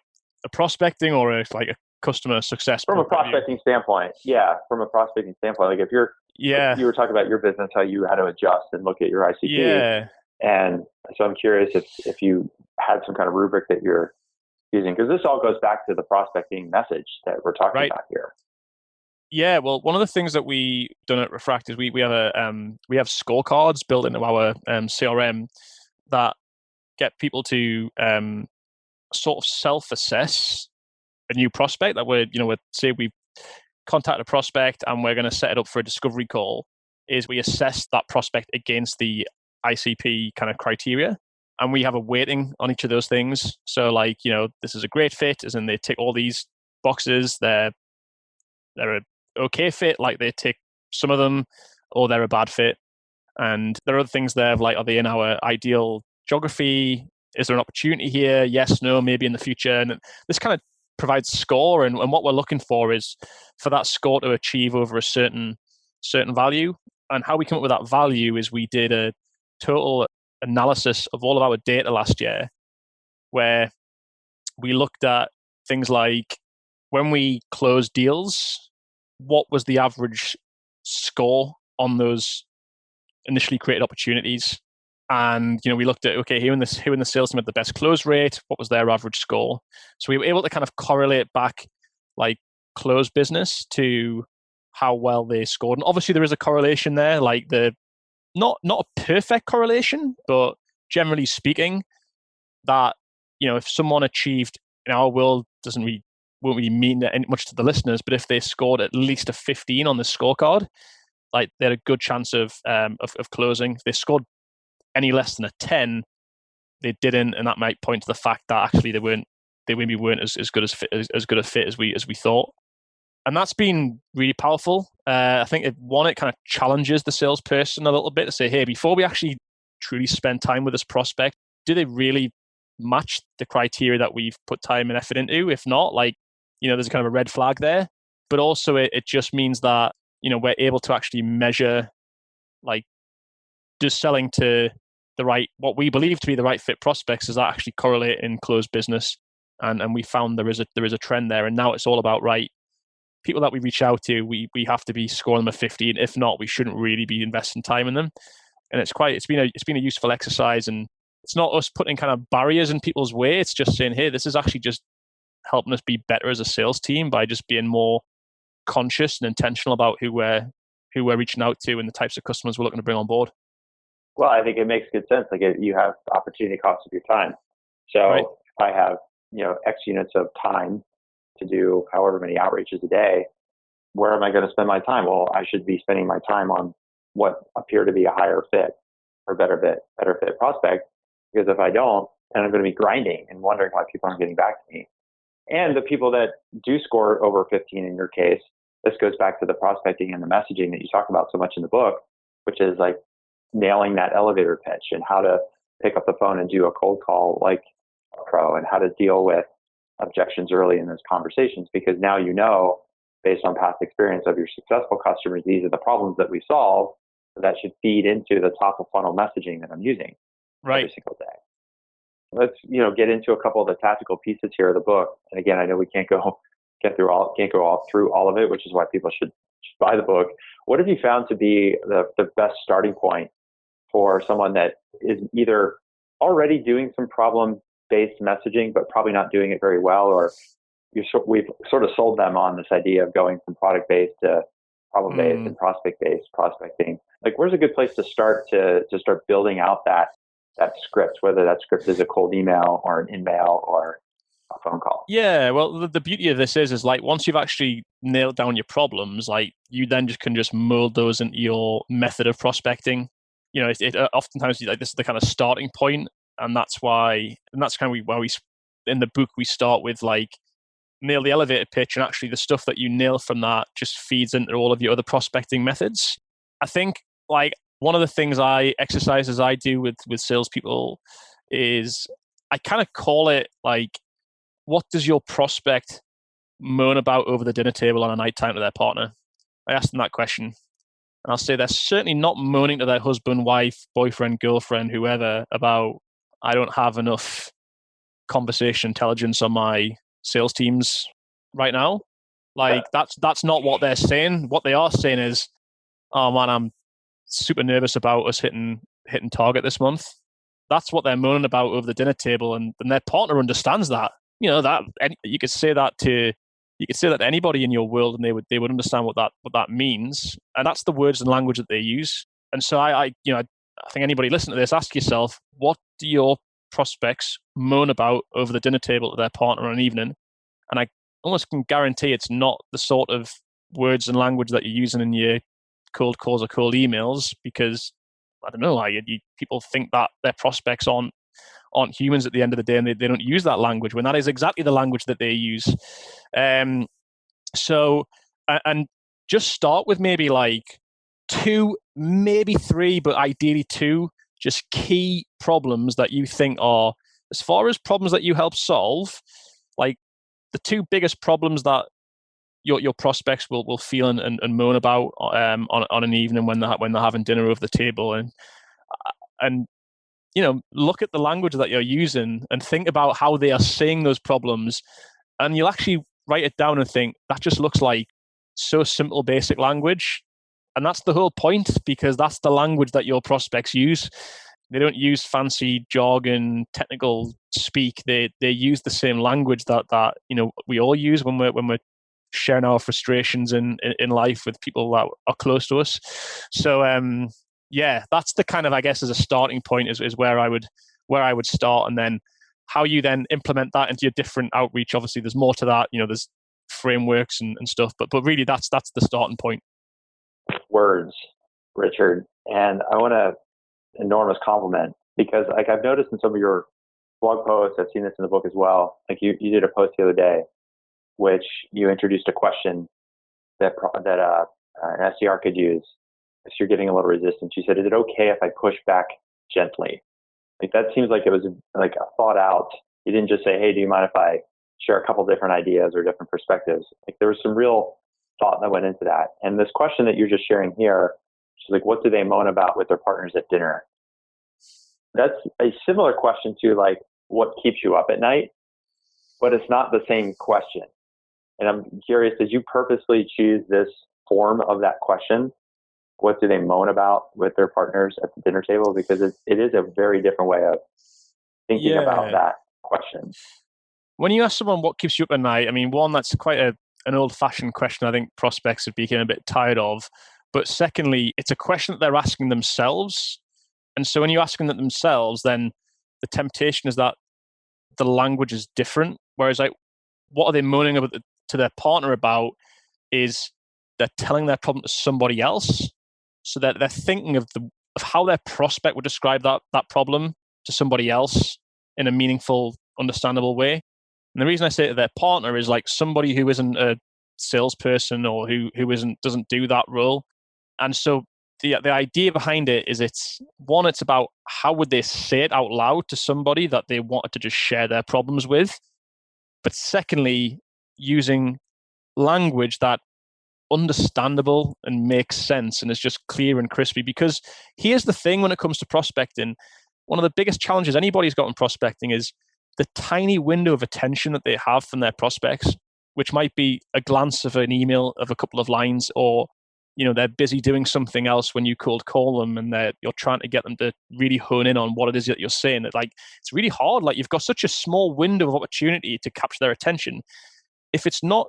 Speaker 2: prospecting or like a customer success?
Speaker 1: From a prospecting standpoint. Yeah, from a prospecting standpoint. Like if you were talking about your business, how you had to adjust and look at your ICP.
Speaker 2: Yeah.
Speaker 1: And so I'm curious if you had some kind of rubric that you're using, because this all goes back to the prospecting message that we're talking about here.
Speaker 2: Yeah, well, one of the things that we done at Refract is we have scorecards built into our CRM that get people to sort of self-assess a new prospect. That we're say we contact a prospect and we're going to set it up for a discovery call. Is we assess that prospect against the ICP kind of criteria, and we have a weighting on each of those things. So like this is a great fit, as in they tick all these boxes. They're a okay fit, like they tick some of them, or they're a bad fit. And there are other things there of like, are they in our ideal geography? Is there an opportunity here? Yes, no, maybe in the future. And this kind of provides score. And what we're looking for is for that score to achieve over a certain value. And how we come up with that value is we did a total analysis of all of our data last year, where we looked at things like when we closed deals, what was the average score on those initially created opportunities? And we looked at, okay, who in the sales team had the best close rate? What was their average score? So we were able to kind of correlate back like closed business to how well they scored. And obviously there is a correlation there, like not a perfect correlation, but generally speaking, that if someone achieved, in our world won't really mean much to the listeners, but if they scored at least a 15 on the scorecard, like they had a good chance of closing. If they scored any less than a 10, they didn't, and that might point to the fact that actually they maybe weren't as good as good a fit as we thought. And that's been really powerful. I think it kind of challenges the salesperson a little bit to say, hey, before we actually truly spend time with this prospect, do they really match the criteria that we've put time and effort into? If not, there's kind of a red flag there. But also it just means that, we're able to actually measure, like, just selling to what we believe to be the right fit prospects, does that actually correlate in closed business? And we found there is a trend there. And now it's all about, right, people that we reach out to, we have to be scoring them a 15. If not, we shouldn't really be investing time in them. And it's been a useful exercise, and it's not us putting kind of barriers in people's way. It's just saying, hey, this is actually just helping us be better as a sales team by just being more conscious and intentional about who we're reaching out to and the types of customers we're looking to bring on board.
Speaker 1: Well, I think it makes good sense. Like, you have opportunity cost of your time. So
Speaker 2: right.
Speaker 1: If I have, X units of time to do however many outreaches a day, where am I going to spend my time? Well, I should be spending my time on what appear to be a higher fit or better fit prospect. Because if I don't, then I'm going to be grinding and wondering why people aren't getting back to me. And the people that do score over 15 in your case, this goes back to the prospecting and the messaging that you talk about so much in the book, which is like nailing that elevator pitch and how to pick up the phone and do a cold call like a pro, and how to deal with objections early in those conversations. Because now based on past experience of your successful customers, these are the problems that we solve. So that should feed into the top of funnel messaging that I'm using every single day. Let's get into a couple of the tactical pieces here of the book. And again, I know we can't go through all of it, which is why people should buy the book. What have you found to be the best starting point for someone that is either already doing some problem-based messaging, but probably not doing it very well, or we've sort of sold them on this idea of going from product-based to problem-based and prospect-based prospecting? Like, where's a good place to start building out that script, whether that script is a cold email or an in-mail or a phone call?
Speaker 2: Yeah, well, the beauty of this is like, once you've actually nailed down your problems, like, you then can just mold those into your method of prospecting. It oftentimes, like, this is the kind of starting point, and that's kind of why we in the book we start with, like, nail the elevator pitch, and actually the stuff that you nail from that just feeds into all of your other prospecting methods. I think, like, one of the exercises I do with salespeople is I kind of call it, like, what does your prospect moan about over the dinner table on a night time to their partner? I ask them that question, and I'll say they're certainly not moaning to their husband, wife, boyfriend, girlfriend, whoever, about, I don't have enough conversation intelligence on my sales teams right now. Like, that's not what they're saying. What they are saying is, oh man, I'm super nervous about us hitting target this month. That's what they're moaning about over the dinner table, and their partner understands that. That, and you could say that to anybody in your world, and they would understand what that means. And that's the words and language that they use. And so I think anybody listening to this, ask yourself, what do your prospects moan about over the dinner table to their partner on an evening? And I almost can guarantee it's not the sort of words and language that you're using in your cold calls or cold emails, because I don't know, people think that their prospects aren't humans at the end of the day, and they don't use that language, when that is exactly the language that they use. So, and just start with maybe, like, two, maybe three, but ideally two, just key problems that you think are, as far as problems that you help solve, like the two biggest problems that your prospects will feel and moan about on an evening when they're having dinner over the table, and look at the language that you're using and think about how they are saying those problems, and you'll actually write it down and think that just looks like so simple, basic language. And that's the whole point, because that's the language that your prospects use. They don't use fancy jargon, technical speak. They use the same language that we all use when we're sharing our frustrations in life with people that are close to us. So that's the kind of, I guess, as a starting point is where I would start, and then how you then implement that into your different outreach. Obviously, there's more to that. There's frameworks and stuff, but really that's the starting point.
Speaker 1: Words, Richard, and I want to enormous compliment, because like I've noticed in some of your blog posts, I've seen this in the book as well. Like you did a post the other day, which you introduced a question that an SDR could use if you're getting a little resistance. You said, "Is it okay if I push back gently?" Like that seems like it was like a thought out. You didn't just say, "Hey, do you mind if I share a couple different ideas or different perspectives?" Like there was some real thought that went into that. And this question that you're just sharing here, which is like, what do they moan about with their partners at dinner? That's a similar question to like, what keeps you up at night? But it's not the same question. And I'm curious, did you purposely choose this form of that question? What do they moan about with their partners at the dinner table? Because it is a very different way of thinking about that question.
Speaker 2: When you ask someone what keeps you up at night, I mean, one, that's quite an old-fashioned question I think prospects have become a bit tired of. But secondly, it's a question that they're asking themselves. And so when you're asking that themselves, then the temptation is that the language is different. Whereas like, what are they moaning about to their partner about is they're telling their problem to somebody else. So that they're thinking of how their prospect would describe that problem to somebody else in a meaningful, understandable way. And the reason I say to their partner is like somebody who isn't a salesperson or who doesn't do that role. And so the idea behind it is it's about how would they say it out loud to somebody that they wanted to just share their problems with. But secondly, using language that understandable and makes sense and is just clear and crispy. Because here's the thing, when it comes to prospecting, one of the biggest challenges anybody's got in prospecting is the tiny window of attention that they have from their prospects, which might be a glance of an email of a couple of lines, or they're busy doing something else when you cold call them, and you're trying to get them to really hone in on what it is that you're saying. Like it's really hard. Like you've got such a small window of opportunity to capture their attention. If it's not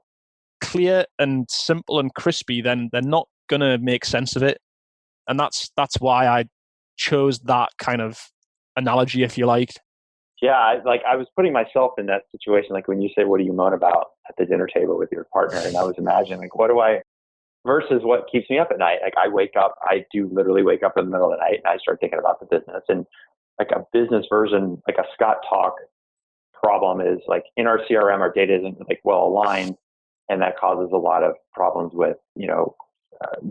Speaker 2: clear and simple and crispy, then they're not gonna make sense of it. And that's why I chose that kind of analogy, if you like.
Speaker 1: Yeah, I was putting myself in that situation, like when you say, "What do you moan about at the dinner table with your partner?" And I was imagining, like, what do I versus what keeps me up at night? Like I do literally wake up in the middle of the night and I start thinking about the business. And like a business version, like a Scott Talk problem is like in our CRM, our data isn't like well aligned, and that causes a lot of problems with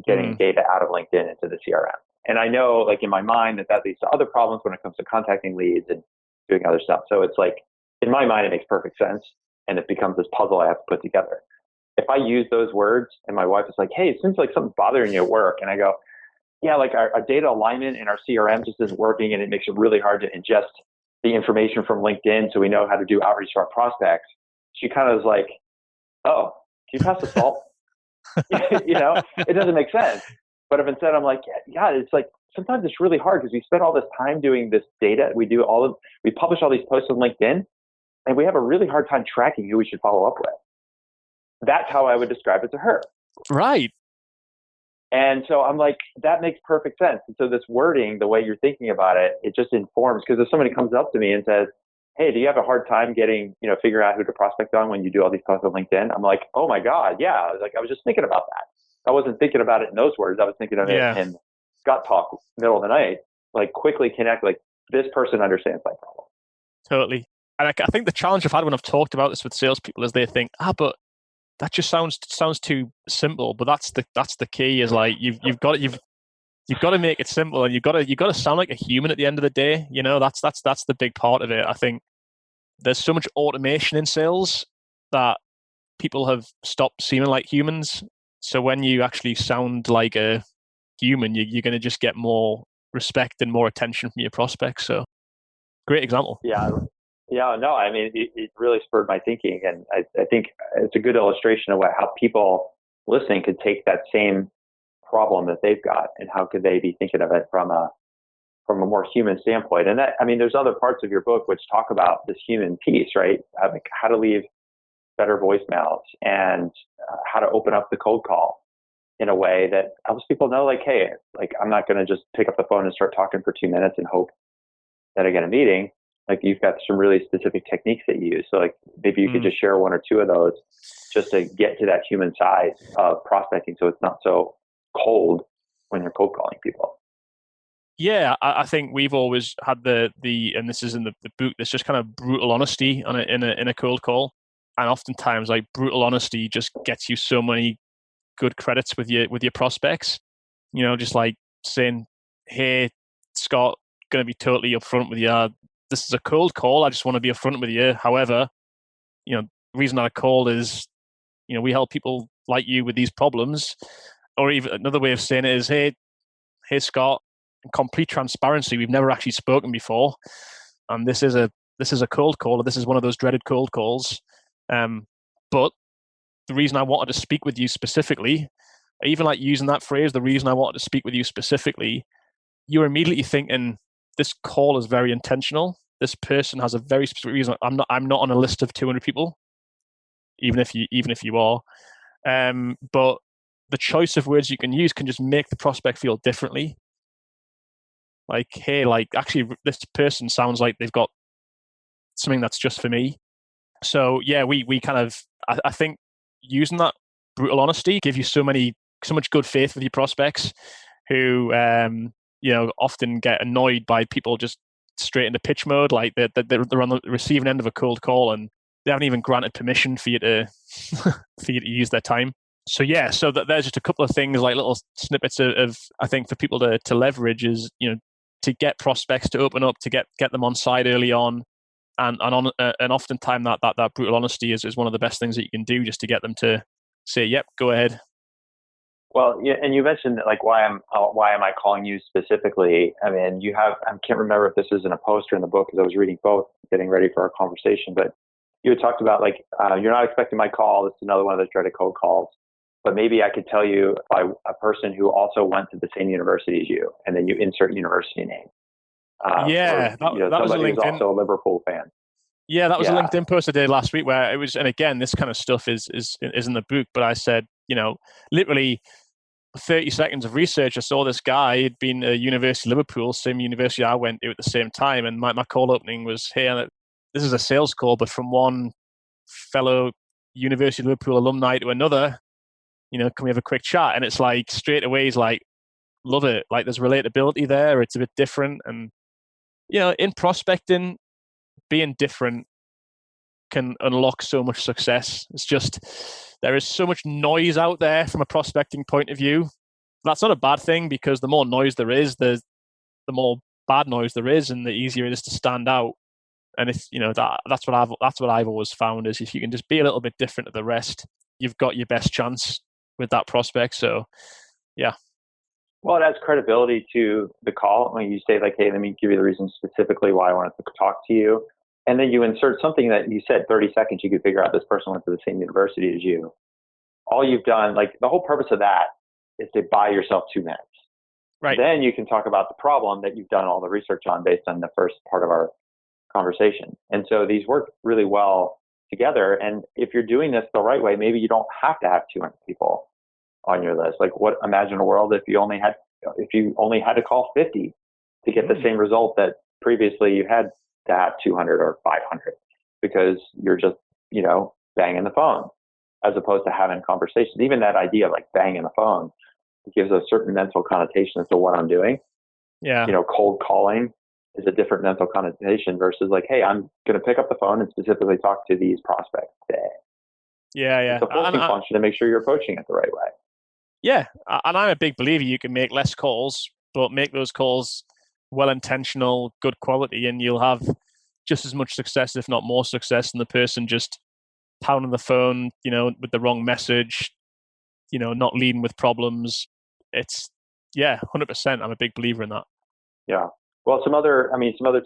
Speaker 1: getting data out of LinkedIn into the CRM. And I know, like in my mind, that leads to other problems when it comes to contacting leads and doing other stuff. So it's like, in my mind, it makes perfect sense, and it becomes this puzzle I have to put together. If I use those words and my wife is like, "Hey, it seems like something's bothering you at work," and I go, "Yeah, like our data alignment in our CRM just isn't working, and it makes it really hard to ingest the information from LinkedIn so we know how to do outreach to our prospects," she kind of is like, "Oh, can you pass the salt?" It doesn't make sense. But if instead I'm like, "Yeah, it's like sometimes it's really hard because we spend all this time doing this data. We publish all these posts on LinkedIn, and we have a really hard time tracking who we should follow up with." That's how I would describe it to her.
Speaker 2: Right.
Speaker 1: And so I'm like, that makes perfect sense. And so this wording, the way you're thinking about it, it just informs, because if somebody comes up to me and says, "Hey, do you have a hard time getting, figuring out who to prospect on when you do all these posts on LinkedIn?" I'm like, "Oh my God, yeah." I was just thinking about that. I wasn't thinking about it in those words. I was thinking of it in Scott Talk, middle of the night, like quickly connect, like this person understands my problem.
Speaker 2: Totally. And I think the challenge I've had when I've talked about this with salespeople is they think, but that just sounds too simple. But that's the key, is like you've you've got to make it simple, and you've got to sound like a human at the end of the day. That's the big part of it. I think there's so much automation in sales that people have stopped seeming like humans. So when you actually sound like a human, you're going to just get more respect and more attention from your prospects. So great example.
Speaker 1: Yeah. Yeah, no, I mean, it really spurred my thinking. And I think it's a good illustration of how people listening could take that same problem that they've got and how could they be thinking of it from a more human standpoint. And that, I mean, there's other parts of your book which talk about this human piece, right? Like how to leave better voicemails and how to open up the cold call in a way that helps people know, like, hey, like I'm not going to just pick up the phone and start talking for 2 minutes and hope that I get a meeting. Like you've got some really specific techniques that you use. So like maybe you could just share one or two of those just to get to that human side of prospecting so it's not so cold when you're cold calling people.
Speaker 2: Yeah, I think we've always had the and this is in the book, there's just kind of brutal honesty in a cold call. And oftentimes like brutal honesty just gets you so many good credits with your prospects. Just like saying, hey, Scott, going to be totally upfront with you. This is a cold call. I just want to be upfront with you. However, the reason I called is, we help people like you with these problems. Or even another way of saying it is, hey, Scott, in complete transparency, we've never actually spoken before, and this is a cold call. Or this is one of those dreaded cold calls. But the reason I wanted to speak with you specifically, even like using that phrase, the reason I wanted to speak with you specifically, you're immediately thinking this call is very intentional. This person has a very specific reason. I'm not on a list of 200 people, even if you are. But the choice of words you can use can just make the prospect feel differently. Like, hey, like actually this person sounds like they've got something that's just for me. So yeah, we kind of, I think using that brutal honesty give you so much good faith with your prospects who often get annoyed by people just straight into pitch mode, like they're on the receiving end of a cold call and they haven't even granted permission for you to for you to use their time. So yeah, so there's just a couple of things, like little snippets of I think for people to leverage is, to get prospects to open up, to get them on side early on, and oftentimes that brutal honesty is one of the best things that you can do, just to get them to say, yep, go ahead.
Speaker 1: Well, yeah, and you mentioned like why am I calling you specifically? I mean, I can't remember if this is in a post or in the book because I was reading both, getting ready for our conversation. But you had talked about like you're not expecting my call. This is another one of those dreaded cold calls. But maybe I could tell you by a person who also went to the same university as you, and then you insert university name.
Speaker 2: Yeah,
Speaker 1: or,
Speaker 2: that was a
Speaker 1: somebody who's
Speaker 2: LinkedIn.
Speaker 1: also a Liverpool fan.
Speaker 2: Yeah, that was a LinkedIn post I did last week where it was, and again, this kind of stuff is in the book. But I said, literally 30 seconds of research, I saw this guy. He'd been at University of Liverpool, same university I went to at the same time. And my call opening was, hey, this is a sales call, but from one fellow University of Liverpool alumni to another, can we have a quick chat? And it's like straight away, he's like, love it. Like there's relatability there. It's a bit different. And, in prospecting, being different can unlock so much success. It's just, there is so much noise out there from a prospecting point of view. That's not a bad thing, because the more noise there is, the more bad noise there is, and the easier it is to stand out. And if that's what I've always found is if you can just be a little bit different to the rest, you've got your best chance with that prospect. So, yeah.
Speaker 1: Well, it adds credibility to the call when you say like, hey, let me give you the reason specifically why I wanted to talk to you. And then you insert something that you said 30 seconds, you could figure out this person went to the same university as you. All you've done, like the whole purpose of that is to buy yourself 2 minutes.
Speaker 2: Right.
Speaker 1: Then you can talk about the problem that you've done all the research on based on the first part of our conversation. And so these work really well together. And if you're doing this the right way, maybe you don't have to have 200 people on your list. Like imagine a world if you only had to call 50 to get the same result that previously you had to have 200 or 500, because you're just, banging the phone as opposed to having conversations. Even that idea of like banging the phone, it gives a certain mental connotation as to what I'm doing.
Speaker 2: Yeah.
Speaker 1: Cold calling is a different mental connotation versus like, hey, I'm going to pick up the phone and specifically talk to these prospects today.
Speaker 2: Yeah.
Speaker 1: It's a forcing function to make sure you're approaching it the right way.
Speaker 2: Yeah. And I'm a big believer you can make less calls but make those calls well-intentional, good quality, and you'll have just as much success, if not more success, than the person just pounding the phone, with the wrong message, not leading with problems. It's 100%. I'm a big believer in that.
Speaker 1: Yeah. Well, some other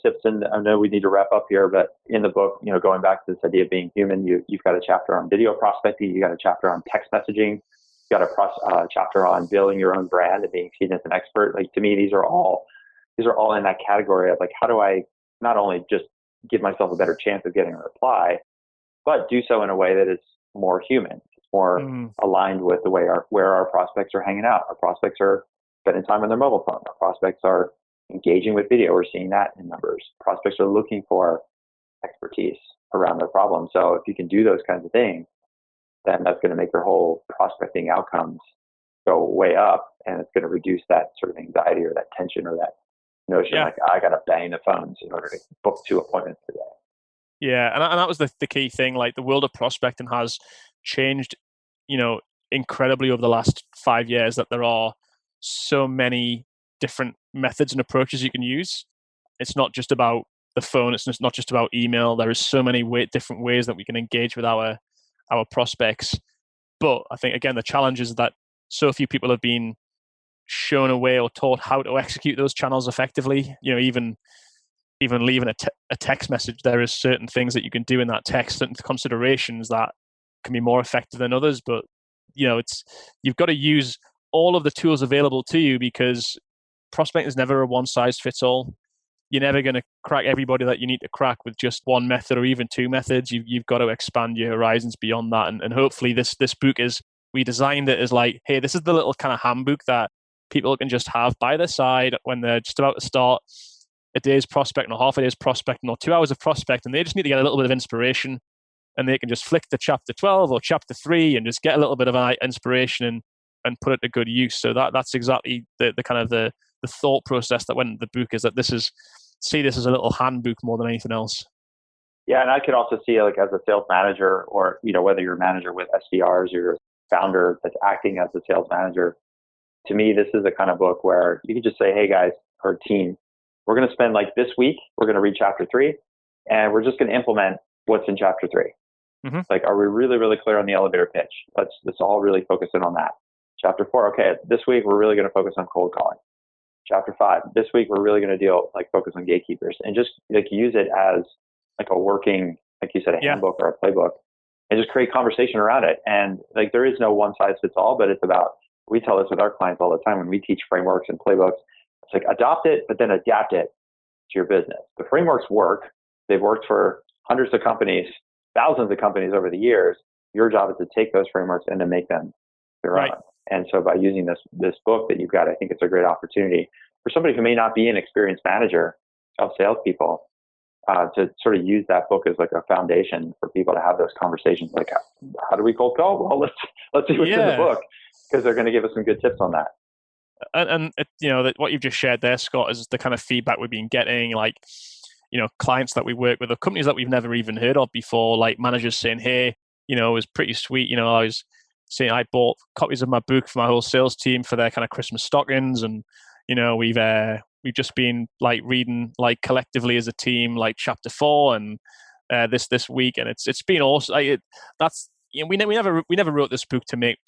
Speaker 1: tips, and I know we need to wrap up here, but in the book, going back to this idea of being human, you've got a chapter on video prospecting, you got a chapter on text messaging, you got a chapter on building your own brand and being seen as an expert. Like, to me, these are all in that category of, like, how do I not only just give myself a better chance of getting a reply, but do so in a way that is more human. It's more aligned with the way where our prospects are hanging out. Our prospects are spending time on their mobile phone. Our prospects are engaging with video. We're seeing that in numbers. Prospects are looking for expertise around their problem. So if you can do those kinds of things, then that's going to make your whole prospecting outcomes go way up, and it's going to reduce that sort of anxiety or that tension or that notion like, I got to bang the phones in order to book 2 appointments today.
Speaker 2: Yeah, and that was the key thing. Like, the world of prospecting has changed, incredibly over the last 5 years, that there are so many different methods and approaches you can use. It's not just about the phone. It's not just about email. There is so many different ways that we can engage with our prospects. But I think, again, the challenge is that so few people have been shown a way or taught how to execute those channels effectively. Even leaving a text message, there is certain things that you can do in that text, certain considerations that can be more effective than others. But you've got to use all of the tools available to you, because prospecting is never a one size fits all. You're never going to crack everybody that you need to crack with just one method or even 2 methods. You've got to expand your horizons beyond that. And hopefully this book we designed it as like, hey, this is the little kind of handbook that people can just have by their side when they're just about to start a day's prospecting or half a day's prospecting or 2 hours of prospecting. They just need to get a little bit of inspiration, and they can just flick to chapter 12 or chapter 3 and just get a little bit of an inspiration and put it to good use. So that's exactly the kind of the thought process that went into the book, is that see this as a little handbook more than anything else.
Speaker 1: Yeah, and I could also see, like, as a sales manager, or whether you're a manager with SDRs or you're a founder that's acting as a sales manager, to me, this is the kind of book where you can just say, hey guys, or team, we're going to spend, like, this week, we're going to read chapter 3, and we're just going to implement what's in chapter 3. Mm-hmm. Like, are we really, really clear on the elevator pitch? Let's all really focus in on that. Chapter 4, okay, this week we're really going to focus on cold calling. Chapter 5, this week we're really going to focus on gatekeepers, and just like use it as like a working, like you said, a handbook or a playbook, and just create conversation around it. And like, there is no one size fits all, but it's about, we tell this with our clients all the time when we teach frameworks and playbooks. It's like, adopt it, but then adapt it to your business. The frameworks work. They've worked for hundreds of companies, thousands of companies over the years. Your job is to take those frameworks and to make them your own. And so by using this book that you've got, I think it's a great opportunity for somebody who may not be an experienced manager of salespeople to sort of use that book as like a foundation for people to have those conversations. Like, how do we cold call? Well, let's see what's in the book, because they're going to give us some good tips on that.
Speaker 2: And what you've just shared there, Scott, is the kind of feedback we've been getting, like, clients that we work with or companies that we've never even heard of before, like managers saying, hey, it was pretty sweet. I was saying I bought copies of my book for my whole sales team for their kind of Christmas stockings. And, we've just been like reading, like, collectively as a team, like chapter 4 and this week. And it's been awesome. We never wrote this book to make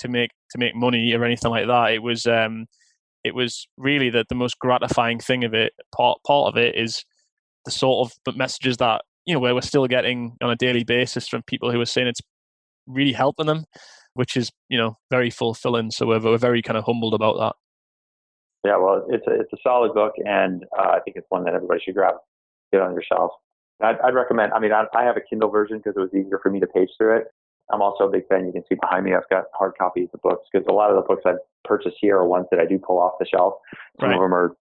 Speaker 2: money or anything like that. It was really the most gratifying thing of it. Part of it is the sort of messages that, where we're still getting on a daily basis from people who are saying it's really helping them, which is, very fulfilling. So we're very kind of humbled about that.
Speaker 1: Yeah, well, it's a solid book, and I think it's one that everybody should grab, get on your shelf. I'd recommend. I mean, I have a Kindle version because it was easier for me to page through it. I'm also a big fan. You can see behind me, I've got hard copies of books, because a lot of the books I've purchased here are ones that I do pull off the shelf. Some of them are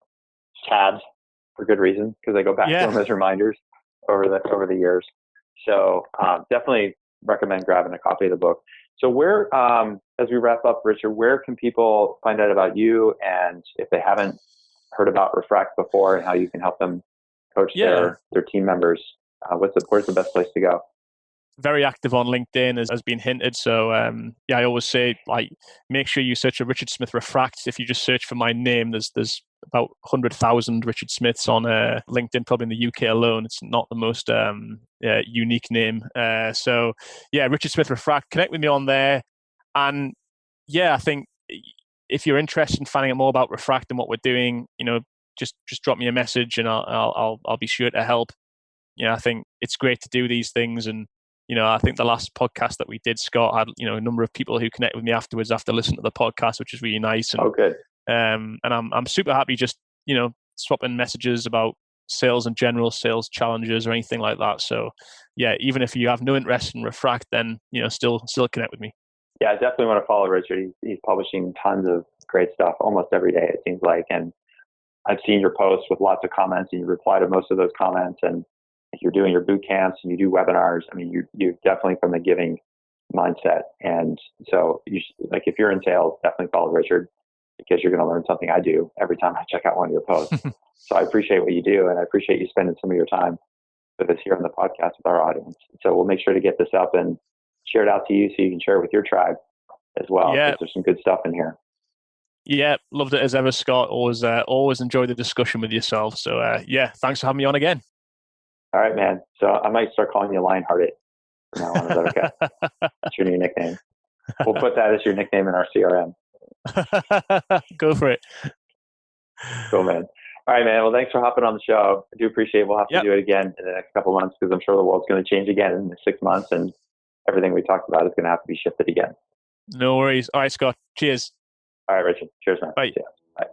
Speaker 1: tabs for good reason, because I go back to them as reminders over the years. So definitely recommend grabbing a copy of the book. So where, as we wrap up, Richard, where can people find out about you, and if they haven't heard about Refract before, and how you can help them coach their team members? Where's the best place to go?
Speaker 2: Very active on LinkedIn, as has been hinted. So I always say, like, make sure you search for Richard Smith Refract. If you just search for my name, there's about 100,000 Richard Smiths on LinkedIn, probably in the UK alone. It's not the most unique name. So yeah, Richard Smith Refract, connect with me on there. And yeah, I think if you're interested in finding out more about Refract and what we're doing, just drop me a message and I'll be sure to help. I think it's great to do these things. And, I think the last podcast that we did, Scott, had, a number of people who connected with me afterwards after listening to the podcast, which is really nice. And,
Speaker 1: good.
Speaker 2: And I'm super happy just, swapping messages about sales in general, sales challenges or anything like that. So yeah, even if you have no interest in Refract, then, still connect with me.
Speaker 1: Yeah, I definitely want to follow Richard. He's publishing tons of great stuff almost every day, it seems like. And I've seen your posts with lots of comments and you reply to most of those comments. And you're doing your boot camps and you do webinars. I mean, you're definitely from the giving mindset. And so if you're in sales, definitely follow Richard because you're going to learn something I do every time I check out one of your posts. So I appreciate what you do. And I appreciate you spending some of your time with us here on the podcast with our audience. So we'll make sure to get this up and share it out to you so you can share it with your tribe as well.
Speaker 2: Yeah.
Speaker 1: There's some good stuff in here.
Speaker 2: Yeah, loved it as ever, Scott. Always enjoy the discussion with yourself. So yeah, thanks for having me on again.
Speaker 1: All right, man. So I might start calling you Lionhearted from now on. Is that okay? That's your new nickname. We'll put that as your nickname in our CRM.
Speaker 2: Go for it.
Speaker 1: Cool, man. All right, man. Well, thanks for hopping on the show. I do appreciate it. We'll have to do it again in the next couple of months because I'm sure the world's going to change again in the 6 months and everything we talked about is going to have to be shifted again.
Speaker 2: No worries. All right, Scott. Cheers.
Speaker 1: All right, Richard. Cheers, man.
Speaker 2: Bye.
Speaker 1: Bye.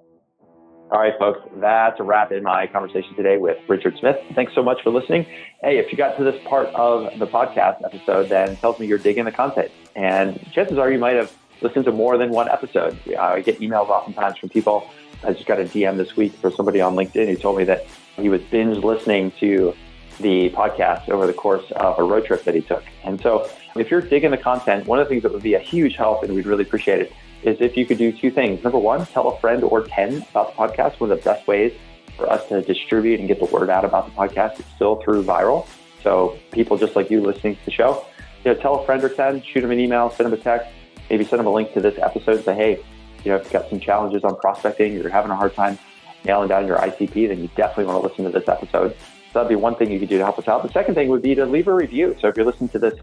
Speaker 1: All right, folks, that's a wrap in my conversation today with Richard Smith. Thanks so much for listening. Hey, if you got to this part of the podcast episode, then it tells me you're digging the content. And chances are you might have listened to more than one episode. I get emails oftentimes from people. I just got a DM this week for somebody on LinkedIn who told me that he was binge listening to the podcast over the course of a road trip that he took. And so if you're digging the content, one of the things that would be a huge help, and we'd really appreciate it, is if you could do two things. Number one, tell a friend or 10 about the podcast. One of the best ways for us to distribute and get the word out about the podcast is still through viral. So people just like you listening to the show, tell a friend or 10, shoot them an email, send them a text, maybe send them a link to this episode and say, hey, if you've got some challenges on prospecting, you're having a hard time nailing down your ICP, then you definitely want to listen to this episode. So that'd be one thing you could do to help us out. The second thing would be to leave a review. So if you're listening to this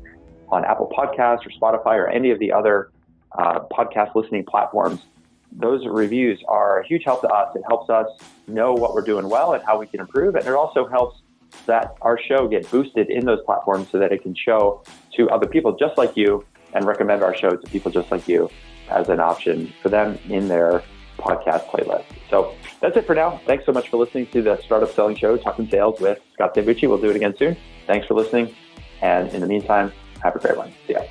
Speaker 1: on Apple Podcasts or Spotify or any of the other podcast listening platforms, those reviews are a huge help to us. It helps us know what we're doing well and how we can improve. And it also helps that our show get boosted in those platforms so that it can show to other people just like you and recommend our show to people just like you as an option for them in their podcast playlist. So that's it for now. Thanks so much for listening to the Startup Selling Show, Talking Sales with Scott Sambucci. We'll do it again soon. Thanks for listening. And in the meantime, have a great one. See ya.